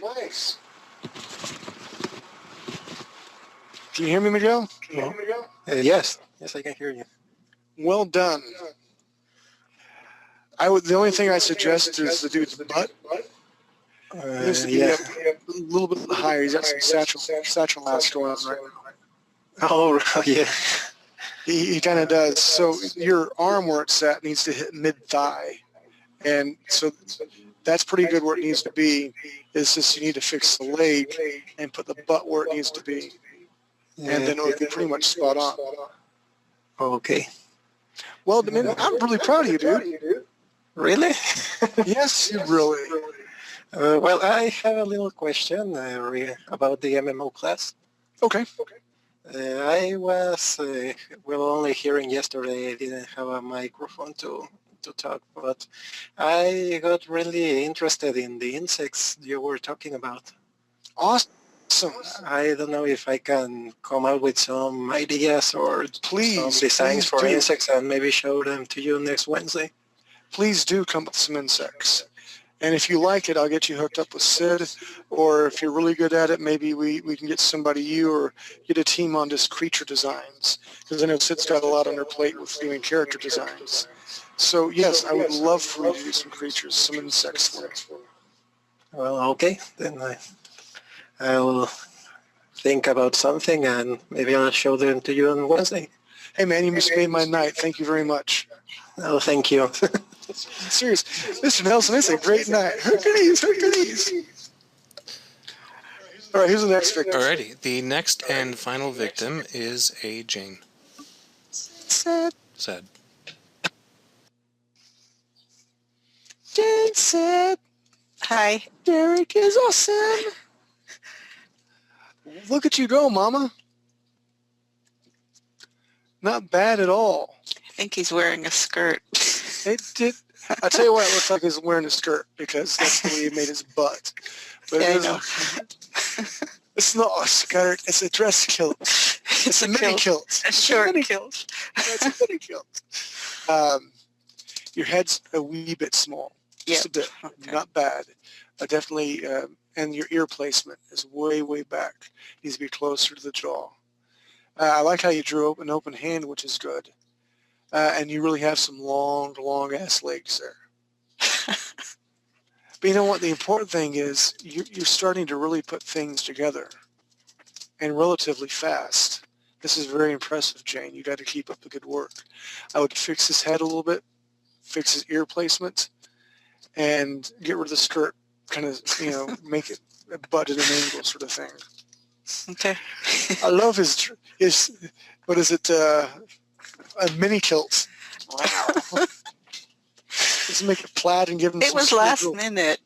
Nice. Can you hear me, Miguel? Yes. Yes, I can hear you. Well done. The only thing I suggest is the dude's butt. Needs to be up a little bit higher. He's got some satchel mass going on right now. Oh, yeah. He kind of does. So your arm where it's at needs to hit mid-thigh. And so that's pretty good where it needs to be. It's just you need to fix the leg and put the butt where it needs to be. Yeah. And then it'll be pretty much spot on. Okay. Well, I mean, I'm really proud of you, dude. Really? Yes, you really. Well, I have a little question about the MMO class. Okay. I was only hearing yesterday. I didn't have a microphone to talk, but I got really interested in the insects you were talking about. Awesome. I don't know if I can come up with some ideas or some designs for insects and maybe show them to you next Wednesday. Please do come up with some insects. And if you like it, I'll get you hooked up with Sid. Or if you're really good at it, maybe we can get you or get a team on just creature designs. Because I know Sid's got a lot on her plate with doing character designs. So yes, I would love for you to do some creatures, some insects for me. Well, okay. Then I'll think about something and maybe I'll show them to you on Wednesday. Hey man, you just made my night. Thank you very much. Oh, thank you. Serious. Mr. Nelson, it's a great night. Hercules. All right, who's the next victim? Alrighty, the next and final victim is a Jane. Sad. Jane said, Hi. Derek is awesome. Look at you go, Mama. Not bad at all. I think he's wearing a skirt. It did. I tell you what, it looks like he's wearing a skirt because that's the way he made his butt. But Yeah, I it know. it's not a skirt. It's a dress kilt. It's a mini kilt. A short kilt. It's a mini kilt. Your head's a wee bit small. Just a bit. Okay. Not bad. Definitely, and your ear placement is way, way back. Needs to be closer to the jaw. I like how you drew an open hand, which is good. And you really have some long, long-ass legs there. But you know what? The important thing is you're starting to really put things together and relatively fast. This is very impressive, Jane. You got to keep up the good work. I would fix his head a little bit, fix his ear placement, and get rid of the skirt, kind of, make it a butt at an angle sort of thing. Okay. I love his what is it, a mini kilt. Wow. Let's make it plaid and give him It some was sweet last little- minute.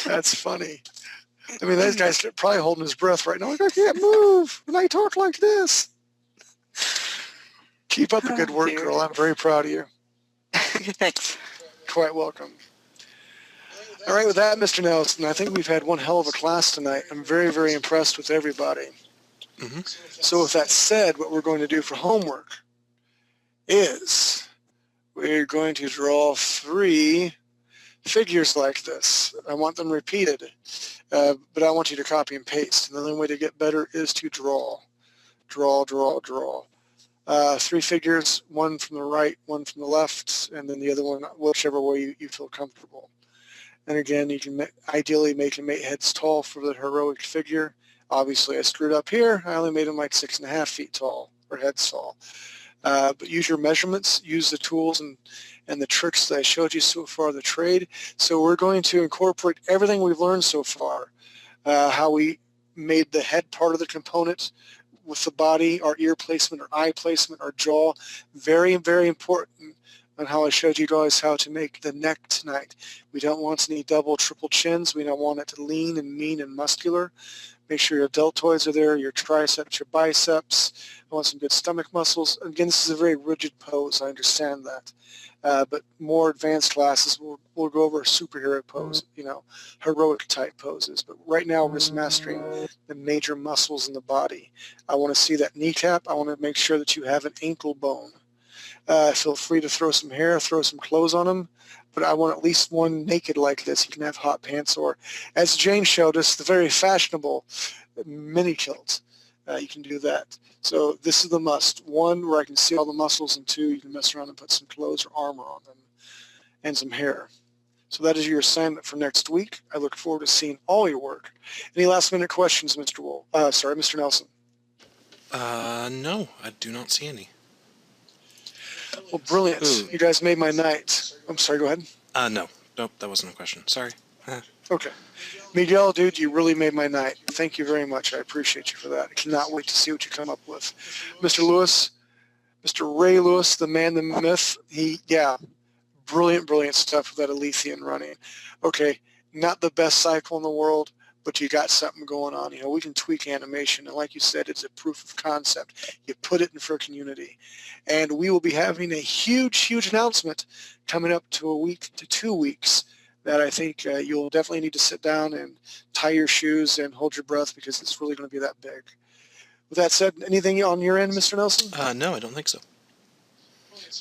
That's funny. I mean, those guys are probably holding his breath right now. Like, I can't move when I talk like this. Keep up the good work, dear. girl. I'm very proud of you. Thanks. Quite welcome. All right, with that, Mr. Nelson, I think we've had one hell of a class tonight. I'm very, very impressed with everybody. Mm-hmm. So with that said, what we're going to do for homework is we're going to draw 3 figures like this. I want them repeated, but I want you to copy and paste. And the only way to get better is to draw. Draw, draw, draw. 3 figures, one from the right, one from the left, and then the other one, whichever way you feel comfortable. And again, you can ideally make them 8 heads tall for the heroic figure. Obviously, I screwed up here. I only made them like 6.5 feet tall, or heads tall. But use your measurements, use the tools and the tricks that I showed you so far, the trade. So we're going to incorporate everything we've learned so far, how we made the head part of the component with the body, our ear placement, our eye placement, our jaw. Very, very important on how I showed you guys how to make the neck tonight. We don't want any double, triple chins. We don't want it to lean and mean and muscular. Make sure your deltoids are there, your triceps, your biceps. I want some good stomach muscles. Again, this is a very rigid pose. I understand that. But more advanced classes, we'll go over a superhero pose, heroic type poses. But right now, we're just mastering the major muscles in the body. I want to see that kneecap. I want to make sure that you have an ankle bone. Feel free to throw some hair, throw some clothes on them. But I want at least one naked like this. You can have hot pants, or as Jane showed us, the very fashionable mini kilt. You can do that. So this is the must. 1, where I can see all the muscles, and 2, you can mess around and put some clothes or armor on them and some hair. So that is your assignment for next week. I look forward to seeing all your work. Any last minute questions, Mr. Nelson? No, I do not see any. Well, brilliant. Ooh. You guys made my night. I'm sorry, go ahead. No. Nope, that wasn't a question. Sorry. Okay. Miguel, dude, you really made my night. Thank you very much. I appreciate you for that. I cannot wait to see what you come up with. Mr. Lewis, Mr. Ray Lewis, the man, the myth, brilliant, brilliant stuff with that Alethian running. Okay, not the best cycle in the world, but you got something going on. We can tweak animation, and like you said, it's a proof of concept. You put it in freaking Unity. And we will be having a huge, huge announcement coming up to a week to 2 weeks that I think you'll definitely need to sit down and tie your shoes and hold your breath, because it's really going to be that big. With that said, anything on your end, Mr. Nelson? No, I don't think so.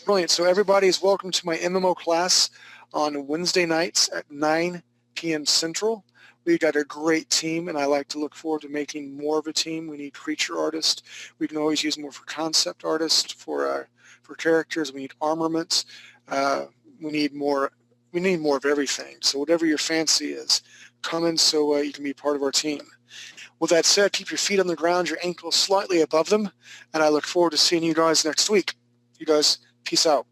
Brilliant. So everybody is welcome to my MMO class on Wednesday nights at 9 p.m. Central. We've got a great team, and I like to look forward to making more of a team. We need creature artists. We can always use more for concept artists, for characters. We need armaments. We need more of everything. So whatever your fancy is, come in so you can be part of our team. With that said, keep your feet on the ground, your ankles slightly above them, and I look forward to seeing you guys next week. You guys, peace out.